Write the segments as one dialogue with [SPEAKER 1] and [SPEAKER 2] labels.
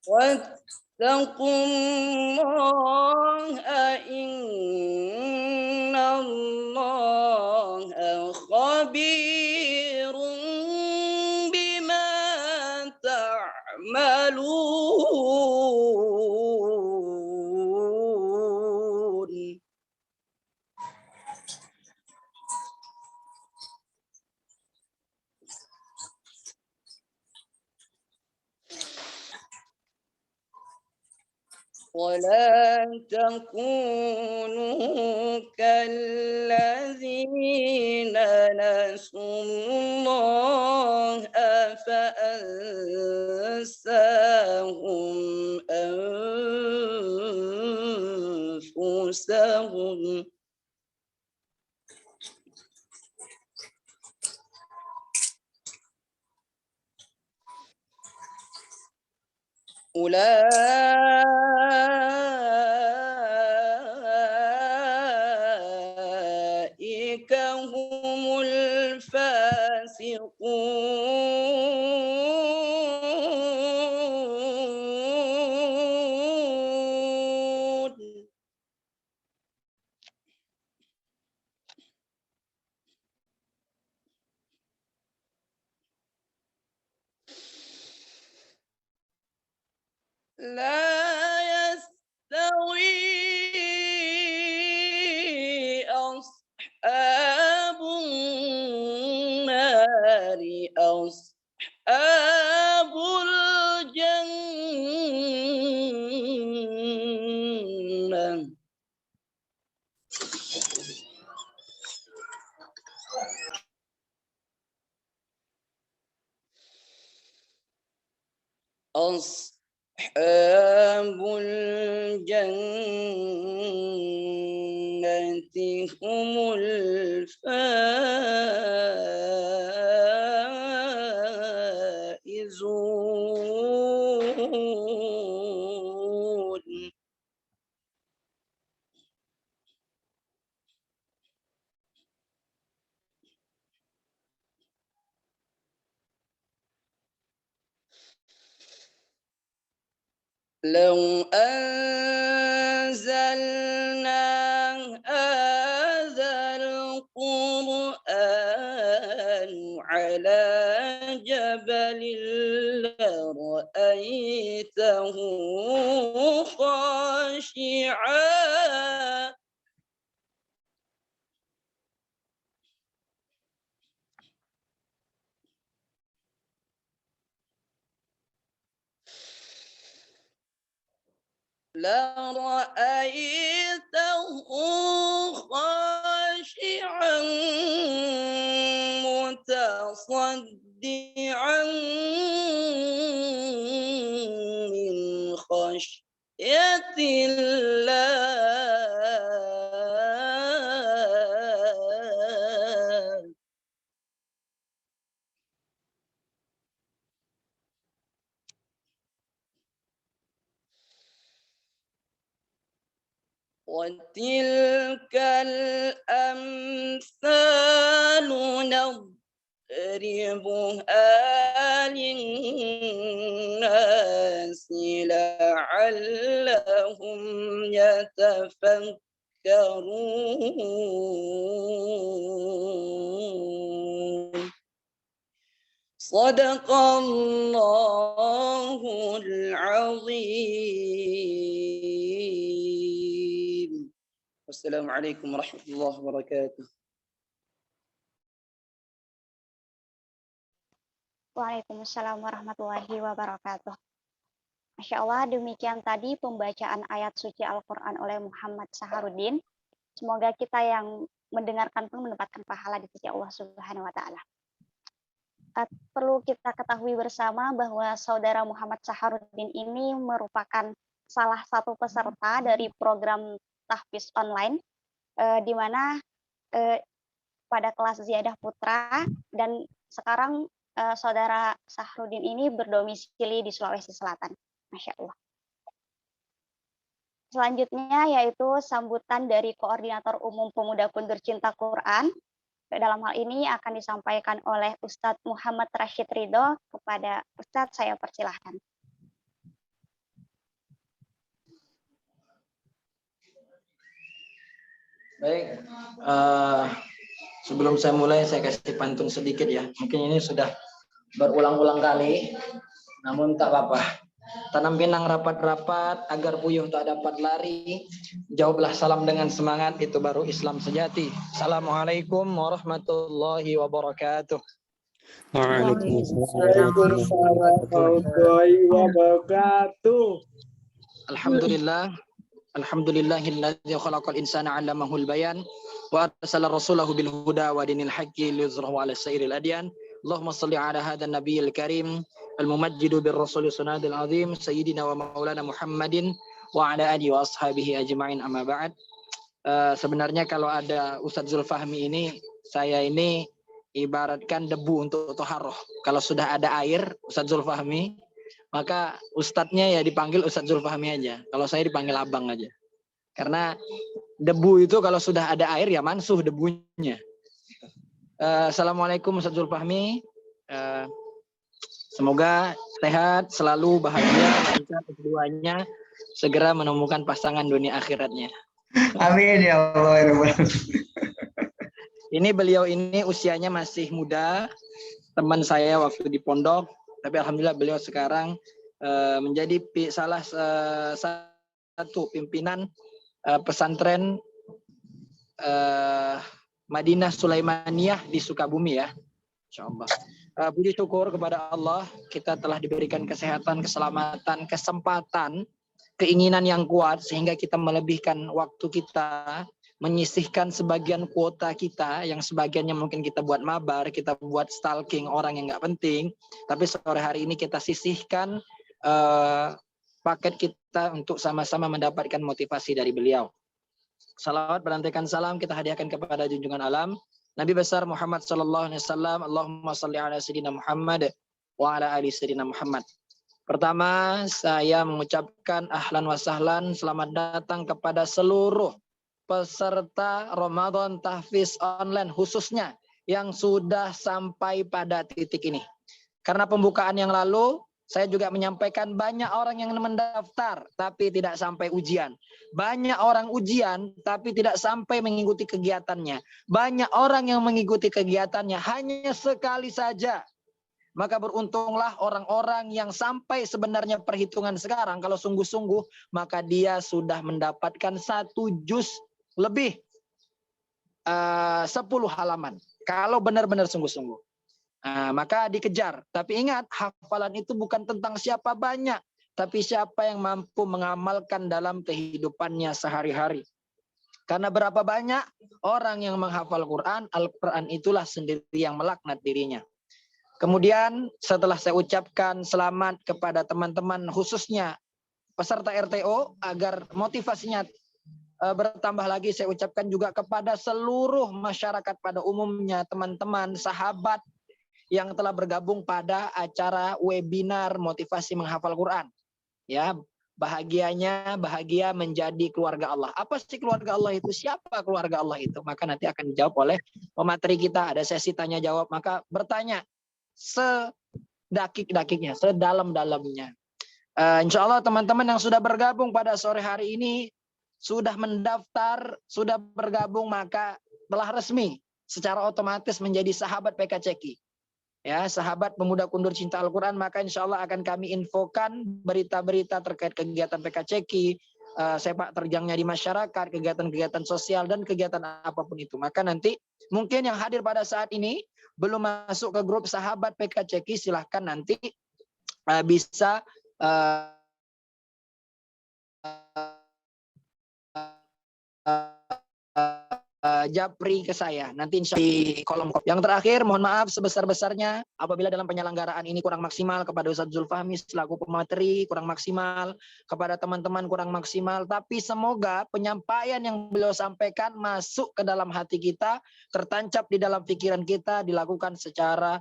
[SPEAKER 1] واتقوا الله إن الله خبير بما تعملون. ولا تكونوا كالذين نسوا الله فأنساهم أنفسهم. أولئك هم الفاسقون. لا يستوي أصحاب النار أصحاب الجنة. أصحاب الجنة هم الفائزون. لو أنزلنا هذا القرآن على جبل لرأيته خاشعا خاشعا متصدعا من خشية الله. وتلك الأمثال نضربها للناس لعلهم يتفكرون. صدق الله العظيم. والسلام عليكم ورحمة الله وبركاته.
[SPEAKER 2] Waalaikumsalam warahmatullahi wabarakatuh. Masya Allah, demikian tadi pembacaan ayat suci Al-Quran oleh Muhammad Saharuddin. Semoga kita yang mendengarkan pun mendapatkan pahala di sisi Allah Subhanahu wa Ta'ala. Perlu kita ketahui bersama bahwa saudara Muhammad Saharuddin ini merupakan salah satu peserta dari program tahfiz online, di mana pada kelas Ziyadah Putra, dan sekarang saudara Saharuddin ini berdomisili di Sulawesi Selatan. Masya Allah. Selanjutnya yaitu sambutan dari Koordinator Umum Pemuda Pondok Cinta Quran. Dalam hal ini akan disampaikan oleh Ustadz Muhammad Rashid Ridho. Kepada Ustadz saya persilahkan.
[SPEAKER 3] Baik, eh, sebelum saya mulai saya kasih pantun sedikit ya. Mungkin ini sudah berulang-ulang kali, namun tak apa-apa. Tanam pinang rapat-rapat agar puyuh tak dapat lari. Jawablah salam dengan semangat, itu baru Islam sejati. Assalamualaikum warahmatullahi wabarakatuh.
[SPEAKER 4] Waalaikumsalam warahmatullahi wabarakatuh.
[SPEAKER 3] Alhamdulillah. Alhamdulillahilladzi khalaqal insana 'allamahul bayan wa arsala rasulahu bil huda wa dinil haqqi liyuzhirahu 'ala sairil adyan. Allahumma shalli 'ala hadzal nabiyil karim al mumajjidu bir rasul sunadil azim sayyidina wa maulana Muhammadin wa 'ala alihi wa ashabihi ajma'in, amma ba'd. Sebenarnya kalau ada Ustadz Zulfahmi ini, saya ini ibaratkan debu untuk toharoh. Kalau sudah ada air Ustadz Zulfahmi, maka ustadznya ya dipanggil Ustadz Zulfahmi aja. Kalau saya dipanggil abang aja. Karena debu itu kalau sudah ada air ya mansuh debunya. Assalamualaikum Ustadz Zulfahmi. Semoga sehat, selalu bahagia, lancar keduanya, segera menemukan pasangan dunia akhiratnya.
[SPEAKER 4] Amin ya Allah.
[SPEAKER 3] Ini beliau ini usianya masih muda, teman saya waktu di pondok. Tapi alhamdulillah beliau sekarang menjadi salah satu pimpinan pesantren Madinah Sulaimaniyah di Sukabumi ya. Insyaallah. Puji syukur kepada Allah, kita telah diberikan kesehatan, keselamatan, kesempatan, keinginan yang kuat sehingga kita melebihkan waktu kita, menyisihkan sebagian kuota kita yang sebagiannya mungkin kita buat mabar, kita buat stalking orang yang nggak penting, tapi sore hari ini kita sisihkan paket kita untuk sama-sama mendapatkan motivasi dari beliau. Salawat berantekan salam kita hadiahkan kepada junjungan alam Nabi besar Muhammad sallallahu alaihi wasallam. Allahumma shalli ala sayyidina Muhammad wa ala ali sayyidina Muhammad. Pertama, saya mengucapkan ahlan wa sahlan, selamat datang kepada seluruh peserta Ramadan Tahfiz online khususnya yang sudah sampai pada titik ini. Karena pembukaan yang lalu, saya juga menyampaikan banyak orang yang mendaftar tapi tidak sampai ujian. Banyak orang ujian tapi tidak sampai mengikuti kegiatannya. Banyak orang yang mengikuti kegiatannya hanya sekali saja. Maka beruntunglah orang-orang yang sampai sebenarnya perhitungan sekarang kalau sungguh-sungguh maka dia sudah mendapatkan 1 juz lebih 10 halaman. Kalau benar-benar sungguh-sungguh. Maka dikejar. Tapi ingat, hafalan itu bukan tentang siapa banyak, tapi siapa yang mampu mengamalkan dalam kehidupannya sehari-hari. Karena berapa banyak orang yang menghafal Quran, Al-Quran itulah sendiri yang melaknat dirinya. Kemudian setelah saya ucapkan selamat kepada teman-teman khususnya peserta RTO agar motivasinya bertambah lagi, saya ucapkan juga kepada seluruh masyarakat pada umumnya, teman-teman, sahabat yang telah bergabung pada acara webinar motivasi menghafal Quran. Ya, bahagia menjadi keluarga Allah. Apa sih keluarga Allah itu? Siapa keluarga Allah itu? Maka nanti akan dijawab oleh pemateri kita. Ada sesi tanya jawab. Maka bertanya sedakik-dakiknya, sedalam-dalamnya. Insya Allah teman-teman yang sudah bergabung pada sore hari ini sudah mendaftar, sudah bergabung, maka telah resmi secara otomatis menjadi sahabat PKCQ. Ya, sahabat pemuda kundur cinta Al-Quran, maka insya Allah akan kami infokan berita-berita terkait kegiatan PKCQ, sepak terjangnya di masyarakat, kegiatan-kegiatan sosial, dan kegiatan apapun itu. Maka nanti mungkin yang hadir pada saat ini belum masuk ke grup sahabat PKCQ, silahkan nanti bisa japri ke saya nanti insya Allah di kolom. Yang terakhir, mohon maaf sebesar-besarnya apabila dalam penyelenggaraan ini kurang maksimal, kepada Ustadz Zulfahmi selaku pemateri kurang maksimal, kepada teman-teman kurang maksimal, tapi semoga penyampaian yang beliau sampaikan masuk ke dalam hati kita, tertancap di dalam pikiran kita, dilakukan secara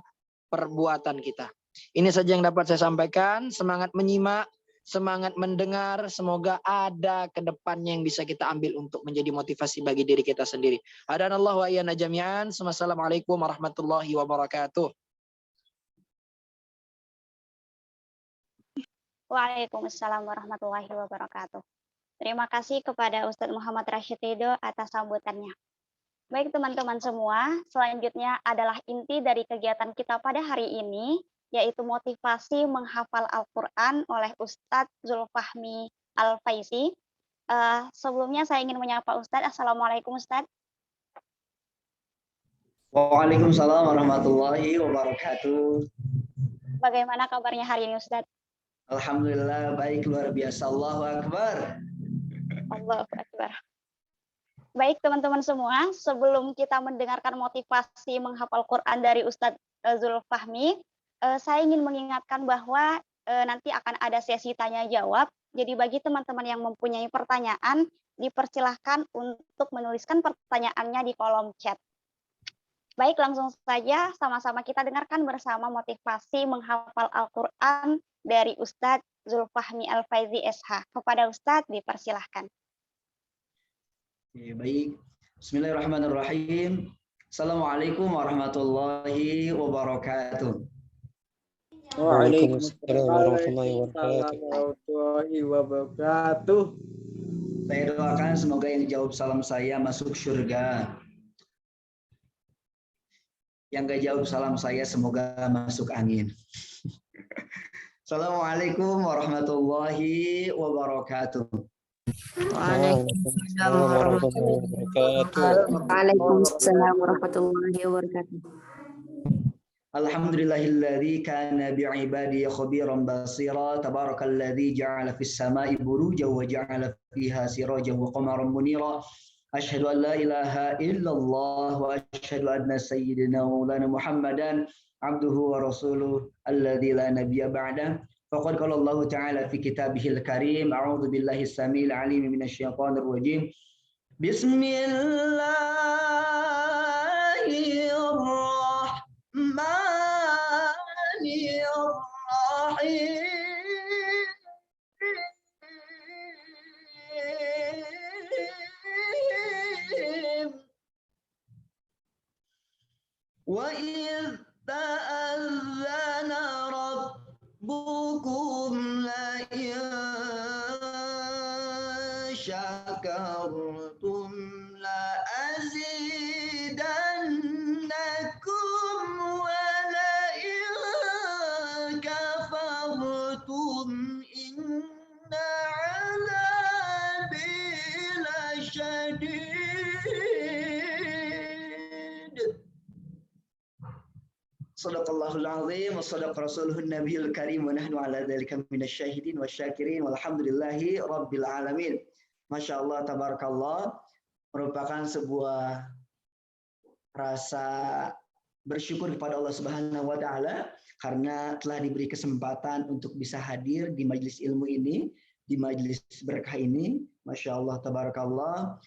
[SPEAKER 3] perbuatan kita. Ini saja yang dapat saya sampaikan. Semangat menyimak, semangat mendengar, semoga ada ke depannya yang bisa kita ambil untuk menjadi motivasi bagi diri kita sendiri. Hadanallahu wa iyana jami'an. Wassalamualaikum warahmatullahi wabarakatuh.
[SPEAKER 2] Waalaikumsalam warahmatullahi wabarakatuh. Terima kasih kepada Ustadz Muhammad Rashid Ridho atas sambutannya. Baik teman-teman semua, selanjutnya adalah inti dari kegiatan kita pada hari ini, yaitu motivasi menghafal Al-Quran oleh Ustadz Zulfahmi Al-Faisi. Sebelumnya saya ingin menyapa Ustadz. Assalamualaikum Ustadz.
[SPEAKER 4] Waalaikumsalam warahmatullahi wabarakatuh.
[SPEAKER 2] Bagaimana kabarnya hari ini Ustadz?
[SPEAKER 4] Alhamdulillah baik, luar biasa. Allahu Akbar.
[SPEAKER 2] Allahu Akbar. Baik teman-teman semua, sebelum kita mendengarkan motivasi menghafal Quran dari Ustadz Zulfahmi, saya ingin mengingatkan bahwa nanti akan ada sesi tanya jawab. Jadi bagi teman-teman yang mempunyai pertanyaan, dipersilahkan untuk menuliskan pertanyaannya di kolom chat. Baik, langsung saja sama-sama kita dengarkan bersama motivasi menghafal Al-Quran dari Ustadz Zulfahmi Al-Faizi SH. Kepada Ustadz dipersilahkan.
[SPEAKER 4] Baik. Bismillahirrahmanirrahim. Assalamualaikum warahmatullahi wabarakatuh.
[SPEAKER 5] Waalaikumsalam warahmatullahi
[SPEAKER 4] wabarakatuh. Saya doakan semoga yang jawab salam saya masuk surga. Yang gak jawab salam saya semoga masuk angin. Assalamualaikum warahmatullahi wabarakatuh.
[SPEAKER 6] Waalaikumsalam warahmatullahi wabarakatuh.
[SPEAKER 4] Alhamdulillahilladzi kana bi'ibadihi khabiran basira tabarakalladzi ja'ala fis sama'i burujan wa ja'ala fiha sirajan wa qamaran munira. Asyhadu an la ilaha illallah wa asyhadu anna sayyidina maulana Muhammadan abduhu wa rasuluh alladzi la nabiyya ba'da. Faqad qala Allah ta'ala fi kitabihil karim a'udzu billahi samil alim minasy syaithanir rajim. Bismillahirrahmanirrahim. Wa idh ta'azzana rabbukum la in syakartum la azidannakum wa la in kafartum inna 'adzabi lasyadid. Shadaqallahul azim wa shadaqa rasuluhun nabiyul karim wa nahnu ala dzalika minasyahidin wasyakirin walhamdulillahi rabbil alamin. Masya Allah, tabarakallah, merupakan sebuah rasa bersyukur kepada Allah Subhanahu wa taala karena telah diberi kesempatan untuk bisa hadir di majelis ilmu ini, di majelis berkah ini. Masya Allah, tabarakallah.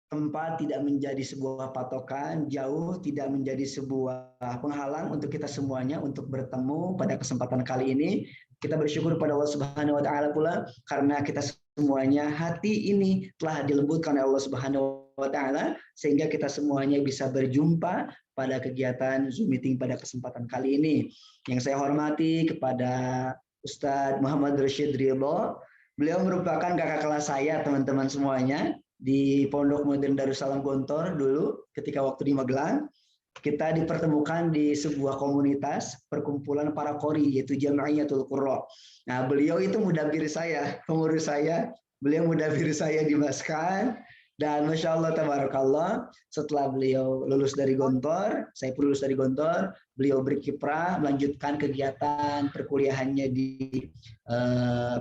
[SPEAKER 4] Tempat tidak menjadi sebuah patokan, jauh tidak menjadi sebuah penghalang untuk kita semuanya untuk bertemu pada kesempatan kali ini. Kita bersyukur kepada Allah Subhanahu wa taala pula karena kita semuanya hati ini telah dilembutkan oleh Allah Subhanahu wa taala sehingga kita semuanya bisa berjumpa pada kegiatan Zoom meeting pada kesempatan kali ini. Yang saya hormati kepada Ustadz Muhammad Rashid Ridho, beliau merupakan kakak kelas saya, teman-teman semuanya, di Pondok Modern Darussalam Gontor dulu ketika waktu di Magelang. Kita dipertemukan di sebuah komunitas perkumpulan para qori yaitu Jam'iyatul Qurra. Nah, beliau itu mudabir saya, pengurus saya, beliau mudabir saya di Maskan. Dan Masya Allah, tabarakallah, setelah beliau lulus dari Gontor, saya pun lulus dari Gontor, beliau berkiprah melanjutkan kegiatan perkuliahannya di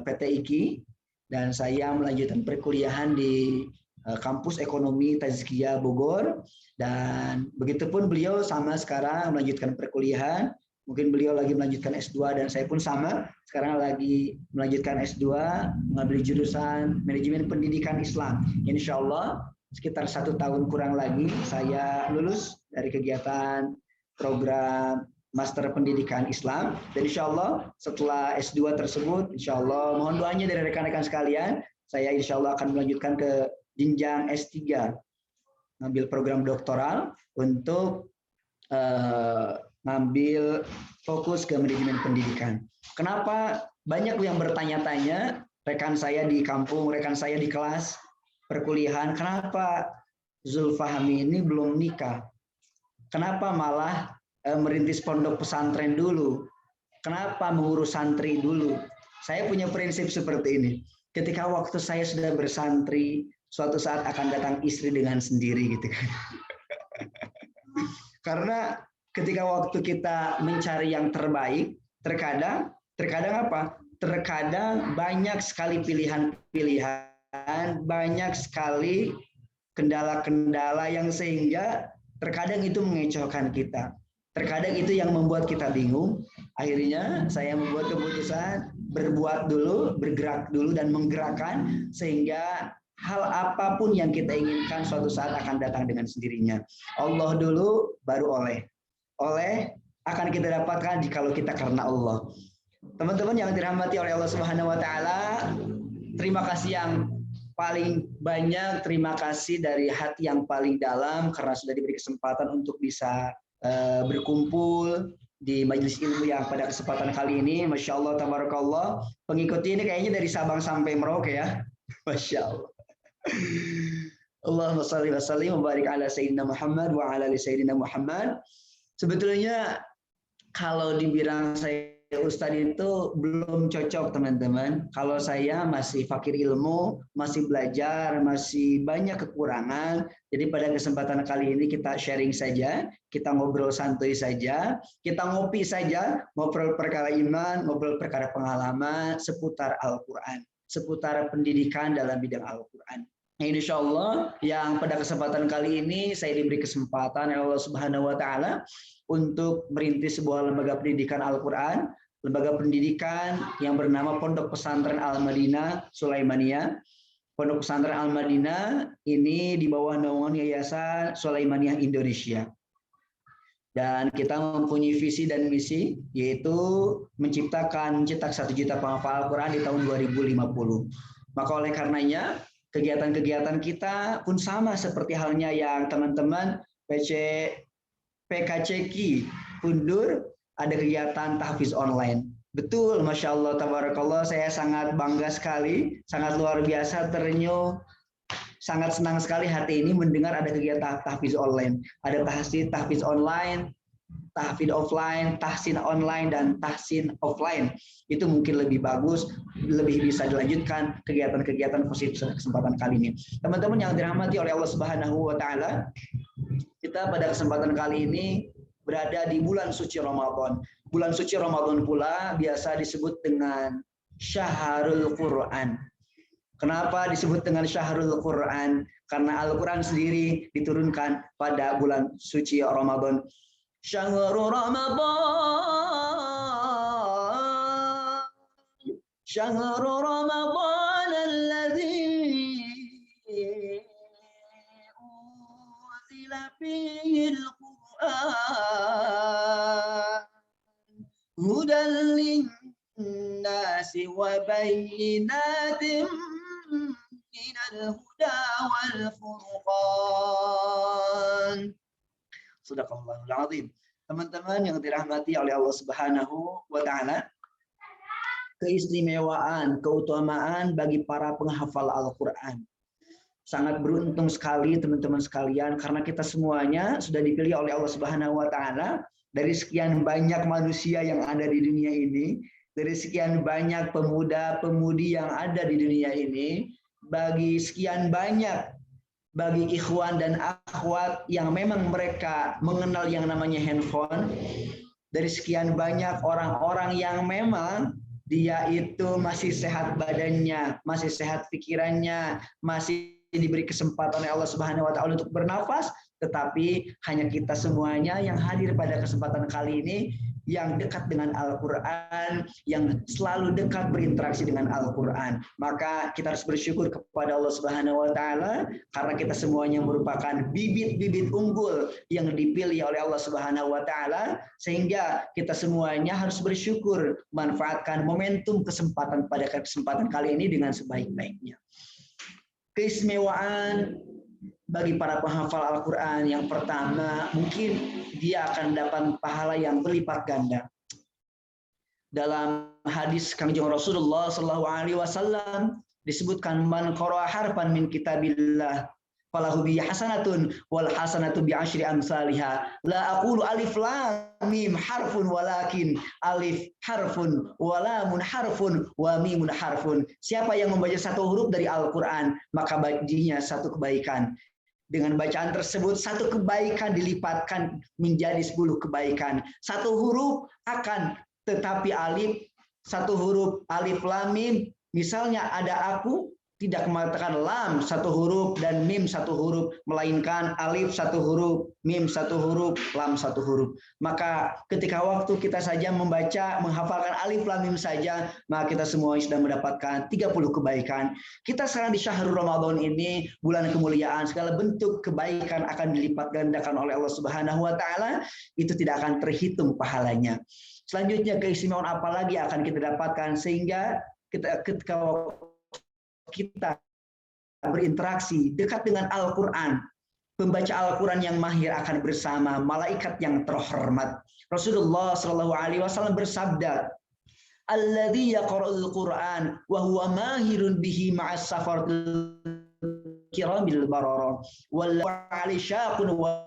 [SPEAKER 4] PT IKI, dan saya melanjutkan perkuliahan di Kampus Ekonomi Tazkiyah Bogor. Dan begitupun beliau sama sekarang melanjutkan perkuliahan. Mungkin beliau lagi melanjutkan S2 dan saya pun sama sekarang lagi melanjutkan S2 mengambil jurusan manajemen pendidikan Islam. Insya Allah sekitar 1 tahun kurang lagi saya lulus dari kegiatan program Master Pendidikan Islam. Dan insya Allah setelah S2 tersebut, insya Allah mohon doanya dari rekan-rekan sekalian, saya insya Allah akan melanjutkan ke jenjang S3, ngambil program doktoral untuk ngambil fokus ke manajemen pendidikan. Kenapa banyak yang bertanya-tanya rekan saya di kampung, rekan saya di kelas perkuliahan, kenapa Zulfahmi ini belum nikah? Kenapa malah merintis pondok pesantren dulu? Kenapa mengurus santri dulu? Saya punya prinsip seperti ini. Ketika waktu saya sudah bersantri, suatu saat akan datang istri dengan sendiri gitu kan. Karena ketika waktu kita mencari yang terbaik, terkadang apa? Terkadang banyak sekali pilihan-pilihan, banyak sekali kendala-kendala yang sehingga terkadang itu mengecohkan kita. Terkadang itu yang membuat kita bingung. Akhirnya saya membuat keputusan berbuat dulu, bergerak dulu dan menggerakkan sehingga hal apapun yang kita inginkan suatu saat akan datang dengan sendirinya. Allah dulu baru oleh. Oleh akan kita dapatkan jikalau kita karena Allah. Teman-teman yang dirahmati oleh Allah Subhanahu wa taala, terima kasih yang paling banyak, terima kasih dari hati yang paling dalam karena sudah diberi kesempatan untuk bisa berkumpul di majelis ilmu yang pada kesempatan kali ini. Masya Allah, tabarakallah. Pengikuti ini kayaknya dari Sabang sampai Merauke ya. Masya Allah. Allahumma shalli wa sallim wa barik ala Sayyidina Muhammad wa ala ali Sayyidina Muhammad. Sebetulnya kalau dibilang saya Ustadz itu belum cocok teman-teman. Kalau saya masih fakir ilmu, masih belajar, masih banyak kekurangan. Jadi pada kesempatan kali ini kita sharing saja, kita ngobrol santuy saja, kita ngopi saja, ngobrol perkara iman, ngobrol perkara pengalaman seputar Al-Quran, seputar pendidikan dalam bidang Al-Quran. Nah, insya Allah yang pada kesempatan kali ini saya diberi kesempatan oleh Allah Subhanahu wa taala untuk merintis sebuah lembaga pendidikan Al-Quran, lembaga pendidikan yang bernama Pondok Pesantren Al-Madinah Sulaimaniyah. Pondok Pesantren Al-Madinah ini di bawah naungan Yayasan Sulaimaniyah Indonesia. Dan kita mempunyai visi dan misi, yaitu mencetak 1 juta penghafal Al-Quran di tahun 2050. Maka oleh karenanya, kegiatan-kegiatan kita pun sama seperti halnya yang teman-teman PKCQ Pundur, ada kegiatan tahfiz online. Betul, Masya Allah, tabarakallah, saya sangat bangga sekali, sangat luar biasa, terenyuh, sangat senang sekali hati ini mendengar ada kegiatan tahfiz online. Ada tahfiz online, tahfiz offline, tahsin online, dan tahsin offline. Itu mungkin lebih bagus, lebih bisa dilanjutkan kegiatan-kegiatan positif kesempatan kali ini. Teman-teman yang dirahmati oleh Allah Subhanahu wa taala, kita pada kesempatan kali ini berada di bulan suci Ramadan. Bulan suci Ramadan pula biasa disebut dengan Syahrul Quran. Kenapa disebut dengan Syahrul Quran? Karena Al-Quran sendiri diturunkan pada bulan suci Ramadan. Syahrul Ramadan, Syahrul Ramadan alladzi unzila fihi hudan linnasi wa bayyinatin minal huda wal furqan. Shadaqallahul azim. Teman-teman yang dirahmati oleh Allah Subhanahu wa taala, keistimewaan, keutamaan bagi para penghafal Al-Qur'an. Sangat beruntung sekali teman-teman sekalian karena kita semuanya sudah dipilih oleh Allah Subhanahu wa taala dari sekian banyak manusia yang ada di dunia ini, dari sekian banyak pemuda-pemudi yang ada di dunia ini, bagi sekian banyak bagi ikhwan dan akhwat yang memang mereka mengenal yang namanya handphone, dari sekian banyak orang-orang yang memang dia itu masih sehat badannya, masih sehat pikirannya, masih diberi kesempatan oleh Allah Subhanahu wa taala untuk bernafas, tetapi hanya kita semuanya yang hadir pada kesempatan kali ini yang dekat dengan Al-Quran, yang selalu dekat berinteraksi dengan Al-Quran. Maka kita harus bersyukur kepada Allah Subhanahu wa taala karena kita semuanya merupakan bibit-bibit unggul yang dipilih oleh Allah Subhanahu wa taala, sehingga kita semuanya harus bersyukur manfaatkan momentum kesempatan pada kesempatan kali ini dengan sebaik-baiknya. Keistimewaan bagi para penghafal Al-Quran yang pertama, mungkin dia akan dapat pahala yang berlipat ganda. dalam hadis Kangjeng Rasulullah sallallahu alaihi wasallam disebutkan man qara'a harfan min kitabillah falahu bi hasanatun wal hasanatu bi asyri amsalha la aqulu alif lam mim harfun walakin alif harfun wa lamun harfun wa mimun harfun. Siapa yang membaca satu huruf dari Al-Qur'an maka baginya satu kebaikan. Dengan bacaan tersebut satu kebaikan dilipatkan menjadi 10 kebaikan. Satu huruf akan tetapi alif, satu huruf alif lam mim, misalnya ada aku, tidak mengatakan lam satu huruf dan mim satu huruf, melainkan alif satu huruf, mim satu huruf, lam satu huruf. Maka ketika waktu kita saja membaca, menghafalkan alif lam mim saja, maka kita semua sudah mendapatkan 30 kebaikan. Kita sekarang di syahrul Ramadan ini, bulan kemuliaan, segala bentuk kebaikan akan dilipat gandakan oleh Allah Subhanahu wa taala, itu tidak akan terhitung pahalanya. Selanjutnya keistimewaan apa lagi akan kita dapatkan sehingga ketika kita berinteraksi dekat dengan Al-Qur'an, pembaca Al-Qur'an yang mahir akan bersama malaikat yang terhormat. Rasulullah Shallallahu alaihi wasallam bersabda, "Alladzi yaqra'ul Qur'an wa huwa mahirun bihi ma'as safaratil kiramil barara wal 'ali syaqun wa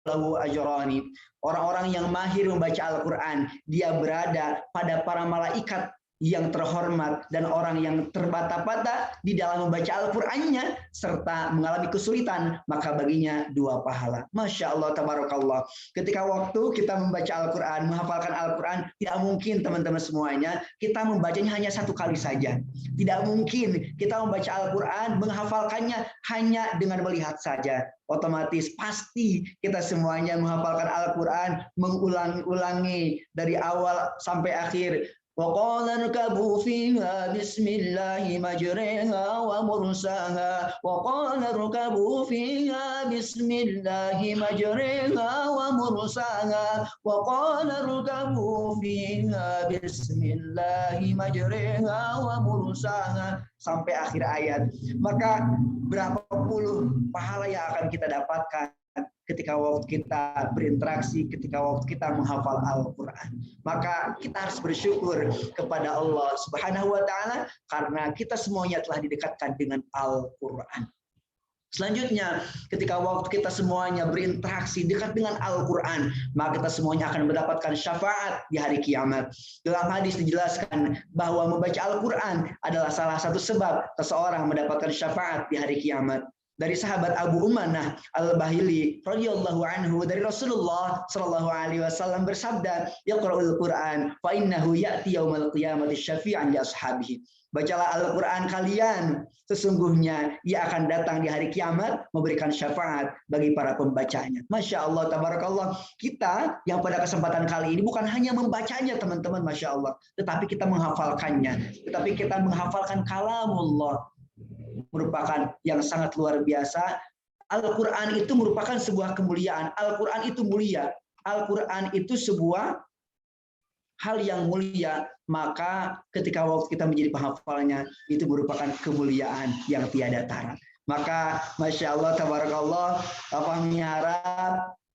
[SPEAKER 4] lahu ajrani." Orang-orang yang mahir membaca Al-Qur'an, dia berada pada para malaikat yang terhormat dan orang yang terbata-bata di dalam membaca Al-Qur'annya serta mengalami kesulitan, maka baginya 2 pahala. Masya Allah, tabarakallah. Ketika waktu kita membaca Al-Qur'an, menghafalkan Al-Qur'an, tidak mungkin teman-teman semuanya kita membacanya hanya 1 kali saja. Tidak mungkin kita membaca Al-Qur'an, menghafalkannya hanya dengan melihat saja. Otomatis pasti kita semuanya menghafalkan Al-Qur'an, mengulangi dari awal sampai akhir. وقال اركبوا فيها بسم الله مجريها ومرساها وقال اركبوا فيها بسم الله مجريها ومرساها وقال اركبوا فيها بسم الله مجريها ومرساها sampai akhir ayat. Maka berapa puluh pahala yang akan kita dapatkan ketika waktu kita berinteraksi, ketika waktu kita menghafal Al-Qur'an. Maka kita harus bersyukur kepada Allah Subhanahu wa taala karena kita semuanya telah didekatkan dengan Al-Qur'an. Selanjutnya, ketika waktu kita semuanya berinteraksi dekat dengan Al-Qur'an, maka kita semuanya akan mendapatkan syafaat di hari kiamat. Dalam hadis dijelaskan bahwa membaca Al-Qur'an adalah salah satu sebab seseorang mendapatkan syafaat di hari kiamat. Dari sahabat Abu Umanah Al-Bahili radhiyallahu anhu, dari Rasulullah sallallahu alaihi wasallam bersabda, "Yaqra'ul Qur'an fa innahu ya'ti yaumal qiyamati syafi'an li ashabihi." Bacalah Al-Qur'an kalian, sesungguhnya ia akan datang di hari kiamat memberikan syafaat bagi para pembacanya. Masya Allah, tabarakallah. Kita yang pada kesempatan kali ini bukan hanya membacanya teman-teman, Masya Allah, tetapi kita menghafalkannya. Tetapi kita menghafalkan kalamullah, merupakan yang sangat luar biasa. Al-Qur'an itu merupakan sebuah kemuliaan. Al-Qur'an itu mulia. Al-Qur'an itu sebuah hal yang mulia. Maka ketika waktu kita menjadi penghafalnya, itu merupakan kemuliaan yang tiada tara. Maka Masya Allah, tabarakallah,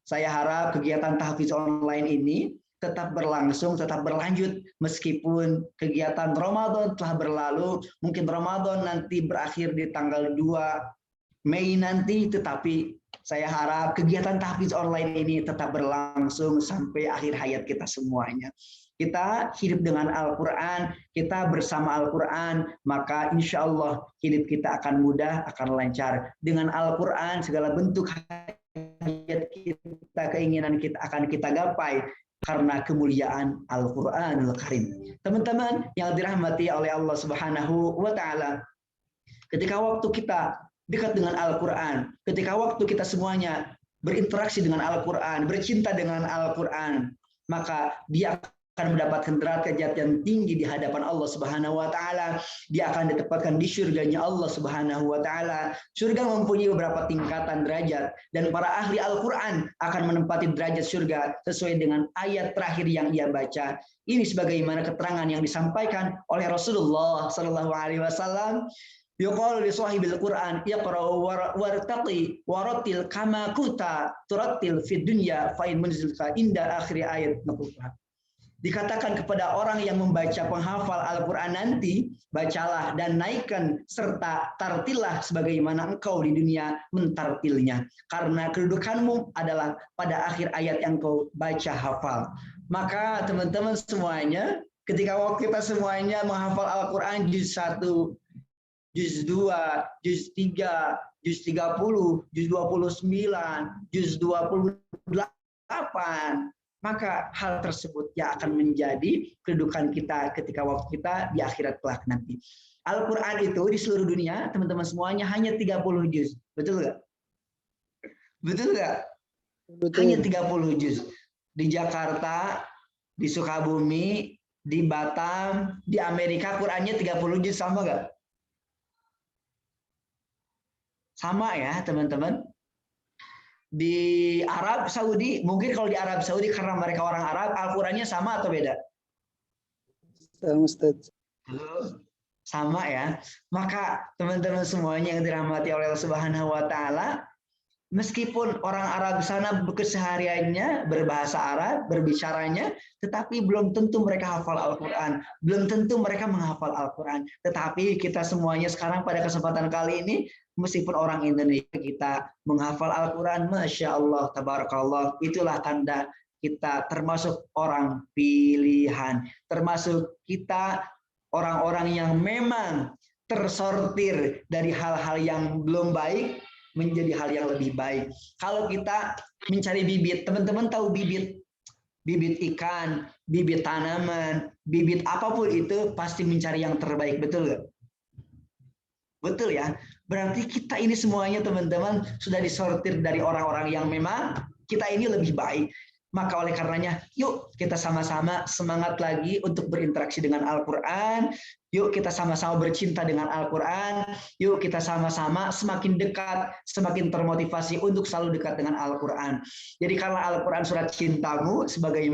[SPEAKER 4] saya harap kegiatan tahfiz online ini tetap berlangsung, tetap berlanjut meskipun kegiatan Ramadan telah berlalu. Mungkin Ramadan nanti berakhir di tanggal 2 Mei nanti, tetapi saya harap kegiatan tahfiz online ini tetap berlangsung sampai akhir hayat kita semuanya. Kita hidup dengan Al-Qur'an, kita bersama Al-Qur'an, maka insya Allah hidup kita akan mudah, akan lancar. Dengan Al-Qur'an segala bentuk hayat kita, keinginan kita akan kita gapai karena kemuliaan Al-Qur'anul Karim. Teman-teman yang dirahmati oleh Allah Subhanahu wa taala, ketika waktu kita dekat dengan Al-Qur'an, ketika waktu kita semuanya berinteraksi dengan Al-Qur'an, bercinta dengan Al-Qur'an, maka dia akan mendapatkan derajat yang tinggi di hadapan Allah Subhanahu wa taala. Dia akan ditempatkan di surganya Allah Subhanahu wa taala. Surga mempunyai beberapa tingkatan derajat dan para ahli Al-Qur'an akan menempati derajat surga sesuai dengan ayat terakhir yang ia baca. Ini sebagaimana keterangan yang disampaikan oleh Rasulullah sallallahu alaihi wasallam. Yuqalu li sahibil Qur'an iqra wartaqi warattil kama kunta turattil fid dunya fa in munzilka inda akhir ayat naqulha. Dikatakan kepada orang yang membaca penghafal Al-Quran nanti, bacalah dan naikkan serta tartilah sebagaimana engkau di dunia mentartilnya. Karena kedudukanmu adalah pada akhir ayat yang kau baca hafal. Maka teman-teman semuanya, ketika waktu kita semuanya menghafal Al-Quran juz 1, juz 2, juz 3, juz 30, juz 29, juz 28, maka hal tersebut yang akan menjadi kedudukan kita ketika waktu kita di akhirat kelak nanti. Al-Quran itu di seluruh dunia, teman-teman semuanya hanya 30 juz. Betul nggak? Betul nggak? Hanya 30 juz. Di Jakarta, di Sukabumi, di Batam, di Amerika Qurannya 30 juz, sama nggak? Sama ya teman-teman. Di Arab Saudi, mungkin kalau di Arab Saudi karena mereka orang Arab, Al-Qurannya sama atau beda?
[SPEAKER 1] Sama Ustaz.
[SPEAKER 4] Sama ya. Maka teman-teman semuanya yang dirahmati oleh Allah Subhanahu wa taala, meskipun orang Arab sana kesehariannya berbahasa Arab, berbicaranya, tetapi belum tentu mereka hafal Al-Quran. Belum tentu mereka menghafal Al-Quran. Tetapi kita semuanya sekarang pada kesempatan kali ini, meskipun orang Indonesia kita menghafal Al-Quran, Masya Allah, Tabarakallah, itulah tanda kita termasuk orang pilihan. Termasuk kita orang-orang yang memang tersortir dari hal-hal yang belum baik, menjadi hal yang lebih baik. Kalau kita mencari bibit, teman-teman tahu bibit ikan, bibit tanaman, bibit apapun itu pasti mencari yang terbaik, betul nggak? Betul ya. Berarti kita ini semuanya teman-teman sudah disortir dari orang-orang yang memang kita ini lebih baik. Maka oleh karenanya, yuk kita sama-sama semangat lagi untuk berinteraksi dengan Al-Quran. Yuk kita sama-sama bercinta dengan Al-Quran. Yuk kita sama-sama semakin dekat, semakin termotivasi untuk selalu dekat dengan Al-Quran. Jadi karena Al-Quran surat cintamu sebagai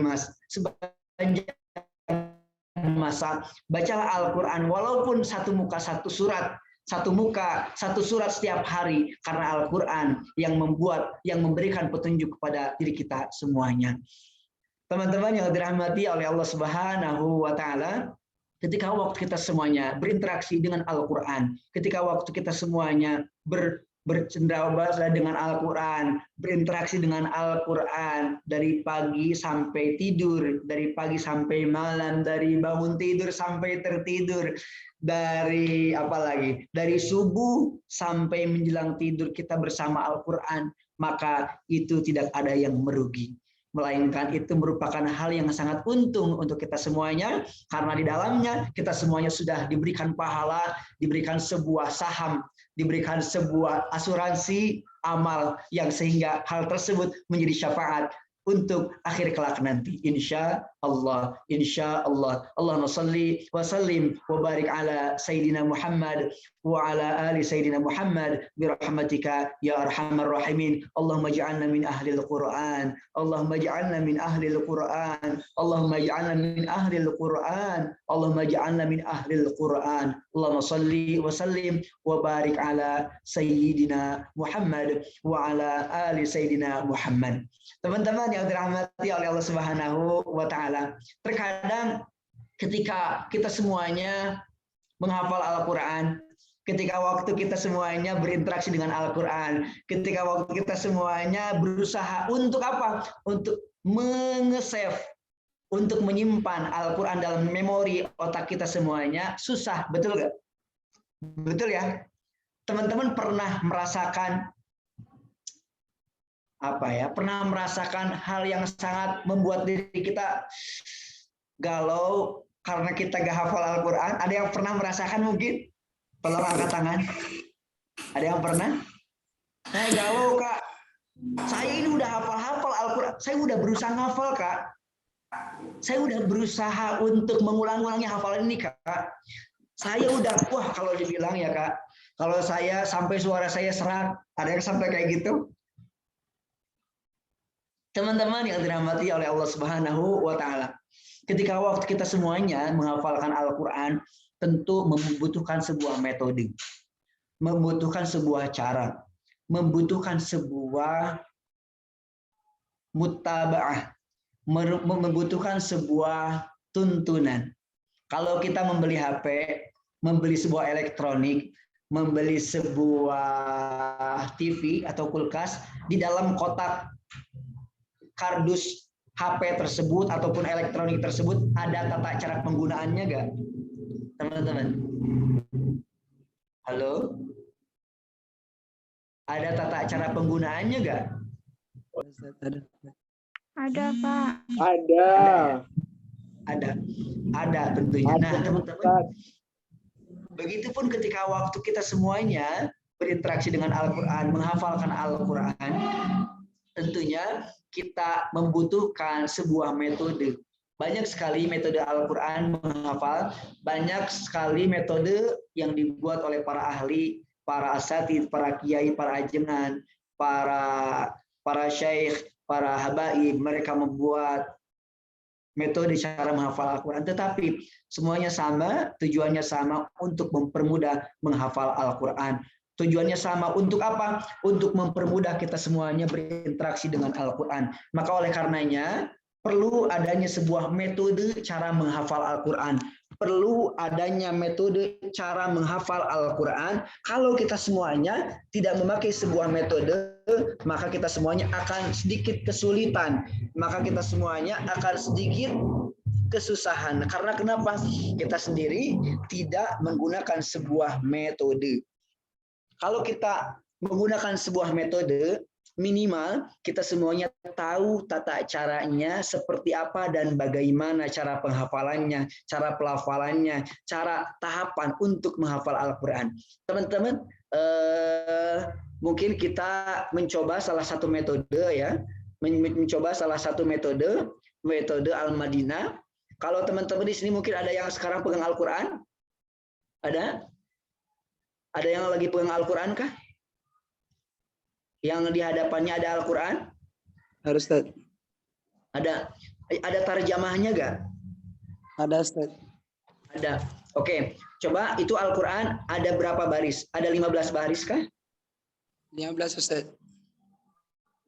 [SPEAKER 4] masa, bacalah Al-Quran walaupun satu muka satu surat. Satu muka, satu surat setiap hari, karena Al-Quran yang memberikan petunjuk kepada diri kita semuanya. Teman-teman yang dirahmati oleh Allah Subhanahu wa taala, ketika waktu kita semuanya berinteraksi dengan Al-Quran, ketika waktu kita semuanya bercendrawasih dengan Al-Quran, berinteraksi dengan Al-Quran dari pagi sampai tidur, dari pagi sampai malam, dari bangun tidur sampai tertidur, dari apa lagi? Dari subuh sampai menjelang tidur kita bersama Al-Quran, maka itu tidak ada yang merugi. Melainkan itu merupakan hal yang sangat untung untuk kita semuanya, karena di dalamnya kita semuanya sudah diberikan pahala, diberikan sebuah saham, diberikan sebuah asuransi amal yang sehingga hal tersebut menjadi syafaat untuk akhir kelak nanti, insya Allah. Allahumma salli wa sallim wa barik ala Sayyidina Muhammad wa ala ali Sayyidina Muhammad birahmatika ya arhamar rahimin. Allahumma ja'alna min ahlil Qur'an. Allahumma ja'alna min ahlil Qur'an. Allahumma ja'alna min ahlil Qur'an. Allahumma ja'alna min ahlil Qur'an. Allahumma salli wa sallim wa barik ala Sayyidina Muhammad wa ala ali Sayyidina Muhammad. Teman-teman yang dirahmati oleh Allah Subhanahu wa taala, terkadang ketika kita semuanya menghafal Al-Quran, ketika waktu kita semuanya berinteraksi dengan Al-Quran, ketika waktu kita semuanya berusaha untuk apa? Untuk menge-save, untuk menyimpan Al-Quran dalam memori otak kita semuanya, susah, betul nggak? Betul ya? Teman-teman pernah merasakan pernah merasakan hal yang sangat membuat diri kita galau karena kita gak hafal Al-Quran? Ada yang pernah merasakan mungkin? Tolong angkat tangan. Ada yang pernah? Saya galau, Kak. Saya ini udah hafal Al-Quran. Saya udah berusaha ngafal, Kak. Saya udah berusaha untuk mengulang-ulangi hafalan ini, Kak. Saya udah, kalau dibilang ya, Kak. Kalau saya sampai suara saya serak, ada yang sampai kayak gitu? Teman-teman yang dirahmati oleh Allah Subhanahu wa taala, ketika waktu kita semuanya menghafalkan Al-Quran, tentu membutuhkan sebuah metode, membutuhkan sebuah cara, membutuhkan sebuah mutaba'ah, membutuhkan sebuah tuntunan. Kalau kita membeli HP, membeli sebuah elektronik, membeli sebuah TV atau kulkas, di dalam kotak kardus HP tersebut ataupun elektronik tersebut ada tata cara penggunaannya nggak, teman-teman? Halo? Ada tata cara penggunaannya nggak?
[SPEAKER 2] Ada, Pak.
[SPEAKER 4] Ada tentunya. Nah, teman-teman, begitupun ketika waktu kita semuanya berinteraksi dengan Al-Quran, menghafalkan Al-Quran, tentunya kita membutuhkan sebuah metode. Banyak sekali metode Al-Quran menghafal, banyak sekali metode yang dibuat oleh para ahli, para asatidz, para kiai, para ajengan, para syekh, para habaib. Mereka membuat metode cara menghafal Al-Quran, tetapi semuanya sama, tujuannya sama untuk mempermudah menghafal Al-Quran. Tujuannya sama untuk apa? Untuk mempermudah kita semuanya berinteraksi dengan Al-Quran. Maka oleh karenanya perlu adanya sebuah metode cara menghafal Al-Quran. Perlu adanya metode cara menghafal Al-Quran. Kalau kita semuanya tidak memakai sebuah metode, maka kita semuanya akan sedikit kesulitan. Maka kita semuanya akan sedikit kesusahan. Karena kenapa? Kita sendiri tidak menggunakan sebuah metode. Kalau kita menggunakan sebuah metode, minimal kita semuanya tahu tata caranya seperti apa dan bagaimana cara penghafalannya, cara pelafalannya, cara tahapan untuk menghafal Al-Quran. Teman-teman, mungkin kita mencoba salah satu metode ya, mencoba salah satu metode Al-Madinah. Kalau teman-teman di sini mungkin ada yang sekarang pegang Al-Quran? Ada? Ada yang lagi pegang Al-Quran kah? Yang di hadapannya ada Al-Quran?
[SPEAKER 1] Harus, Ustaz.
[SPEAKER 4] Ada tarjamahnya nggak?
[SPEAKER 1] Ada, Ustaz.
[SPEAKER 4] Ada. Oke, coba itu Al-Quran ada berapa baris? Ada 15 baris kah?
[SPEAKER 1] 15, Ustaz.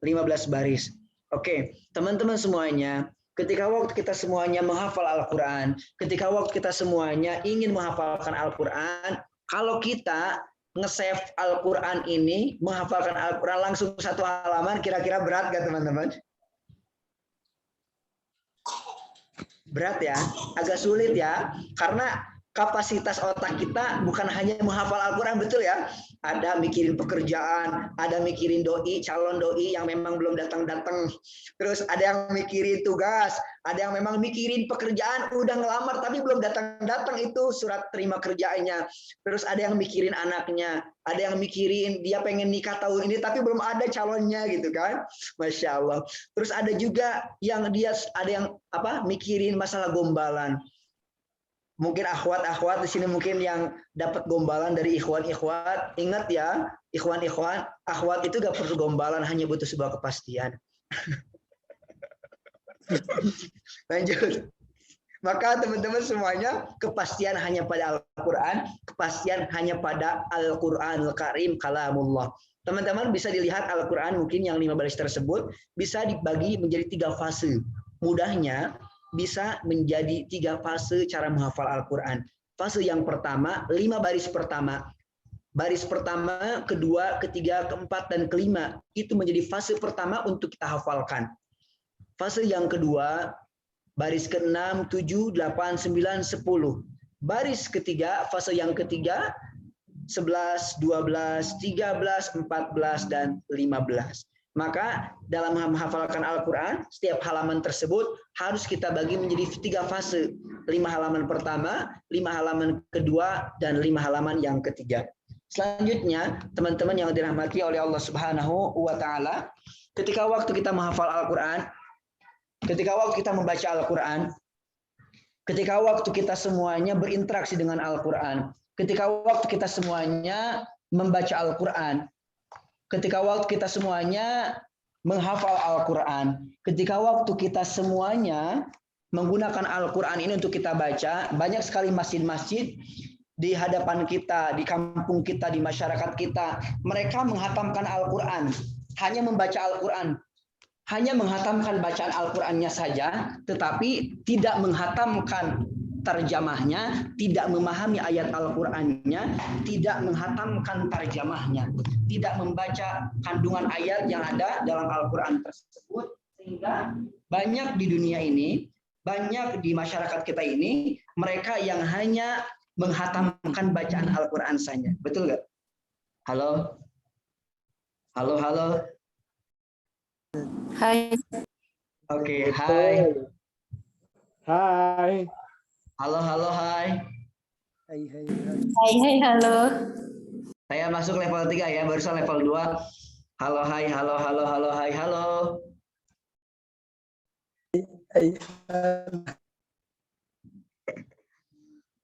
[SPEAKER 4] 15 baris. Oke, teman-teman semuanya, ketika waktu kita semuanya menghafal Al-Quran, ketika waktu kita semuanya ingin menghafalkan Al-Quran, kalau kita nge-save Al-Quran ini, menghafalkan Al-Quran langsung satu halaman, kira-kira berat gak teman-teman? Berat ya, agak sulit ya, karena kapasitas otak kita bukan hanya menghafal Al-Quran, betul ya? Ada mikirin pekerjaan, ada mikirin doi, calon doi yang memang belum datang-datang. Terus ada yang mikirin tugas, ada yang memang mikirin pekerjaan, udah ngelamar tapi belum datang-datang itu surat terima kerjaannya. Terus ada yang mikirin anaknya, ada yang mikirin dia pengen nikah tahun ini tapi belum ada calonnya gitu kan. Masya Allah. Terus ada juga yang mikirin masalah gombalan. Mungkin akhwat di sini mungkin yang dapat gombalan dari ikhwan. Ingat ya, ikhwan, akhwat itu gak perlu gombalan, hanya butuh sebuah kepastian. Lanjut. Maka teman-teman semuanya, kepastian hanya pada Al-Quran, kepastian hanya pada Al-Quranul Karim, kalamullah. Teman-teman bisa dilihat Al-Quran mungkin yang 5 baris tersebut bisa dibagi menjadi 3 fase. Mudahnya, bisa menjadi 3 fase cara menghafal Al-Quran. Fase yang pertama, 5 baris pertama. Baris pertama, kedua, ketiga, keempat, dan kelima. Itu menjadi fase pertama untuk kita hafalkan. Fase yang kedua, baris ke-6, 7, 8, 9, 10. Baris ketiga, fase yang ketiga, 11, 12, 13, 14, dan 15. Maka dalam menghafalkan Al-Quran, setiap halaman tersebut harus kita bagi menjadi 3 fase. 5 halaman pertama, 5 halaman kedua, dan 5 halaman yang ketiga. Selanjutnya, teman-teman yang dirahmati oleh Allah Subhanahu wa Ta'ala, ketika waktu kita menghafal Al-Quran, ketika waktu kita membaca Al-Quran, ketika waktu kita semuanya berinteraksi dengan Al-Quran, ketika waktu kita semuanya membaca Al-Quran, ketika waktu kita semuanya menghafal Al-Quran, ketika waktu kita semuanya menggunakan Al-Quran ini untuk kita baca, banyak sekali masjid-masjid di hadapan kita, di kampung kita, di masyarakat kita, mereka menghatamkan Al-Quran, hanya membaca Al-Quran. hanya menghatamkan bacaan Al-Qur'annya saja, tetapi tidak menghatamkan terjemahnya, tidak memahami ayat Al-Qur'annya, tidak menghatamkan terjemahnya, tidak membaca kandungan ayat yang ada dalam Al-Qur'an tersebut, sehingga banyak di dunia ini, banyak di masyarakat kita ini, mereka yang hanya menghatamkan bacaan Al-Qur'an saja. Betul nggak? Halo? Halo, halo.
[SPEAKER 6] Hai.
[SPEAKER 4] Oke, hai.
[SPEAKER 5] Hai.
[SPEAKER 4] Halo, halo, hai.
[SPEAKER 6] Hai, halo.
[SPEAKER 4] Saya masuk level 3 ya, barusan level 2. Halo, hai, halo, halo, halo, hai, halo.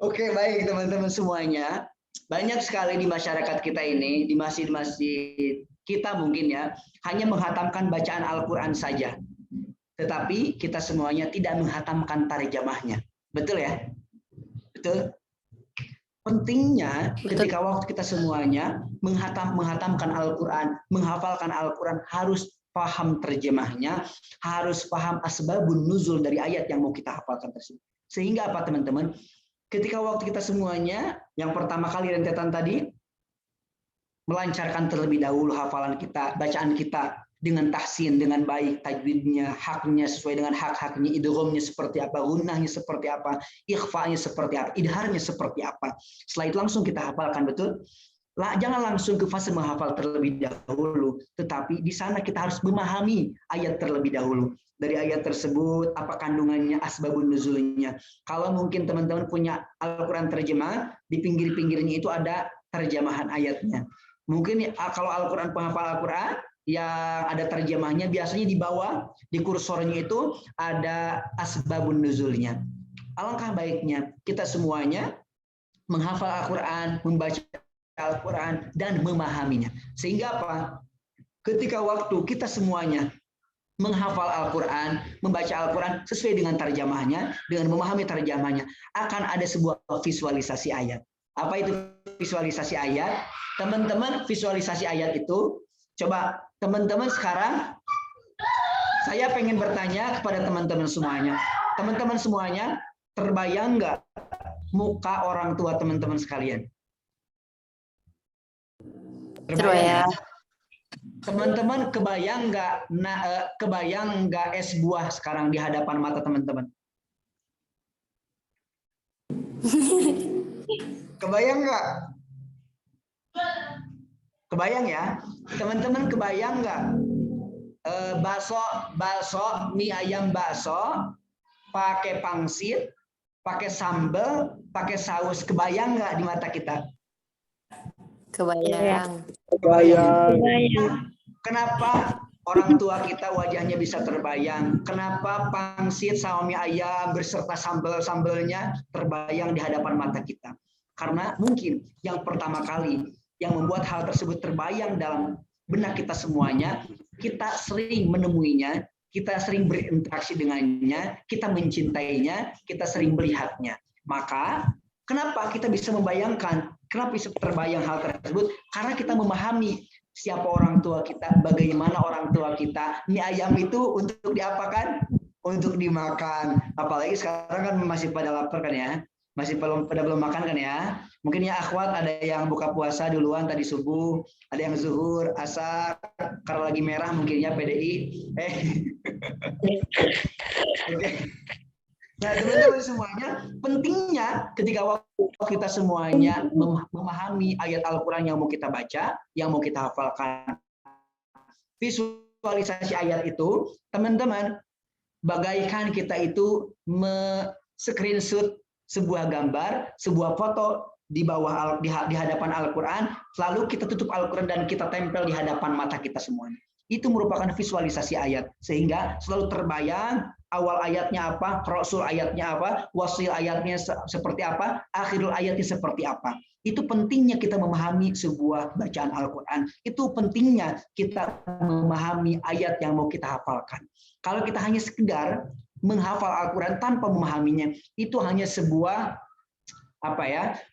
[SPEAKER 4] Oke, baik teman-teman semuanya. Banyak sekali di masyarakat kita ini, di masjid-masjid kita mungkin ya, hanya menghatamkan bacaan Al-Quran saja. Tetapi kita semuanya tidak menghatamkan tarjamahnya. Betul ya? Betul? Pentingnya ketika waktu kita semuanya menghatamkan Al-Quran, menghafalkan Al-Quran, harus paham terjemahnya, harus paham asbabun nuzul dari ayat yang mau kita hafalkan tersebut. Sehingga apa teman-teman? Ketika waktu kita semuanya, yang pertama kali rentetan tadi, melancarkan terlebih dahulu hafalan kita, bacaan kita dengan tahsin, dengan baik, tajwidnya, haknya sesuai dengan hak-haknya, idghamnya seperti apa, gunnahnya seperti apa, ikhfa'nya seperti apa, idharnya seperti apa. Setelah itu langsung kita hafalkan, betul? Jangan langsung ke fase menghafal terlebih dahulu, tetapi di sana kita harus memahami ayat terlebih dahulu. Dari ayat tersebut, apa kandungannya, asbabun nuzulnya. Kalau mungkin teman-teman punya Al-Quran terjemah, di pinggir-pinggirnya itu ada terjemahan ayatnya. Mungkin kalau Al-Quran, penghafal Al-Quran, yang ada terjemahnya, biasanya di bawah, di kursornya itu ada asbabun nuzulnya. Alangkah baiknya kita semuanya menghafal Al-Quran, membaca Al-Quran, dan memahaminya. Sehingga apa? Ketika waktu kita semuanya menghafal Al-Quran, membaca Al-Quran sesuai dengan terjemahnya, dengan memahami terjemahnya, akan ada sebuah visualisasi ayat. Apa itu visualisasi ayat? Teman-teman, visualisasi ayat itu, coba teman-teman sekarang, saya pengen bertanya kepada teman-teman semuanya. Teman-teman semuanya, terbayang nggak muka orang tua teman-teman sekalian?
[SPEAKER 6] Terbayang.
[SPEAKER 4] Teman-teman kebayang nggak es buah sekarang di hadapan mata teman-teman? Kebayang nggak? Kebayang ya? Teman-teman kebayang nggak? Bakso, mie ayam bakso, pakai pangsit, pakai sambal, pakai saus. Kebayang nggak di mata kita?
[SPEAKER 6] Kebayang.
[SPEAKER 4] Kenapa orang tua kita wajahnya bisa terbayang? Kenapa pangsit sama mie ayam beserta sambal-sambalnya terbayang di hadapan mata kita? Karena mungkin yang pertama kali yang membuat hal tersebut terbayang dalam benak kita semuanya, kita sering menemuinya, kita sering berinteraksi dengannya, kita mencintainya, kita sering melihatnya. Maka kenapa kita bisa membayangkan? Kenapa bisa terbayang hal tersebut? Karena kita memahami siapa orang tua kita, bagaimana orang tua kita. Mie ayam itu untuk diapakan? Untuk dimakan. Apalagi sekarang kan masih pada lapar kan ya? Masih pada belum makan kan ya? Mungkin ya akhwat ada yang buka puasa duluan tadi subuh, ada yang zuhur, asar, kalau lagi merah mungkin ya PDI. Oke. Nah teman-teman semuanya, pentingnya ketika waktu kita semuanya memahami ayat Al-Quran yang mau kita baca, yang mau kita hafalkan. Visualisasi ayat itu, teman-teman, bagaikan kita itu screenshot sebuah gambar, sebuah foto di bawah di hadapan Al-Quran, lalu kita tutup Al-Quran dan kita tempel di hadapan mata kita semuanya. Itu merupakan visualisasi ayat, sehingga selalu terbayang awal ayatnya apa, rasul ayatnya apa, wasil ayatnya seperti apa, akhirul ayatnya seperti apa. Itu pentingnya kita memahami sebuah bacaan Al-Quran. Itu pentingnya kita memahami ayat yang mau kita hafalkan. Kalau kita hanya sekedar menghafal Al-Quran tanpa memahaminya, itu hanya sebuah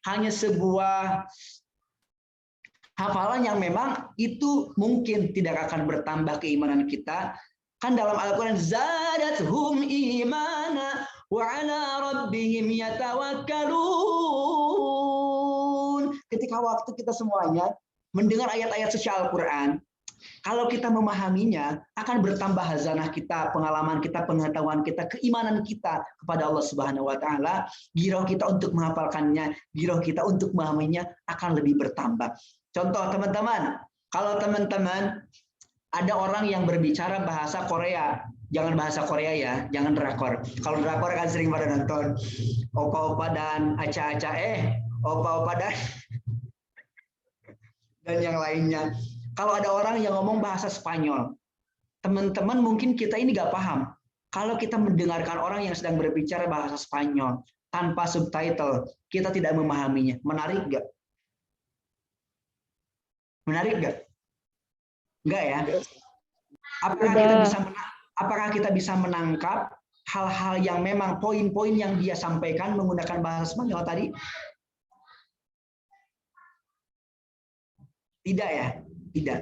[SPEAKER 4] hanya sebuah hafalan yang memang itu mungkin tidak akan bertambah keimanan kita, Kan dalam Al-Quran, zadathum imana wa ala rabbihim yatawakkalun. Ketika waktu kita semuanya mendengar ayat-ayat suci Al-Quran, kalau kita memahaminya, akan bertambah hazanah kita, pengalaman kita, pengetahuan kita, keimanan kita kepada Allah Subhanahu wa Ta'ala. Giroh kita untuk menghafalkannya, giroh kita untuk memahaminya akan lebih bertambah. Contoh teman-teman, kalau teman-teman ada orang yang berbicara bahasa Korea, jangan bahasa Korea ya, jangan drakor. Kalau drakor kan sering pada nonton opa-opa dan aca-aca, opa-opa dan yang lainnya. Kalau ada orang yang ngomong bahasa Spanyol, teman-teman mungkin kita ini nggak paham. Kalau kita mendengarkan orang yang sedang berbicara bahasa Spanyol tanpa subtitle, kita tidak memahaminya. Menarik nggak? Menarik nggak? Enggak ya? Apakah kita bisa menangkap hal-hal yang memang poin-poin yang dia sampaikan menggunakan bahasa Spanyol tadi? Tidak ya? Tidak.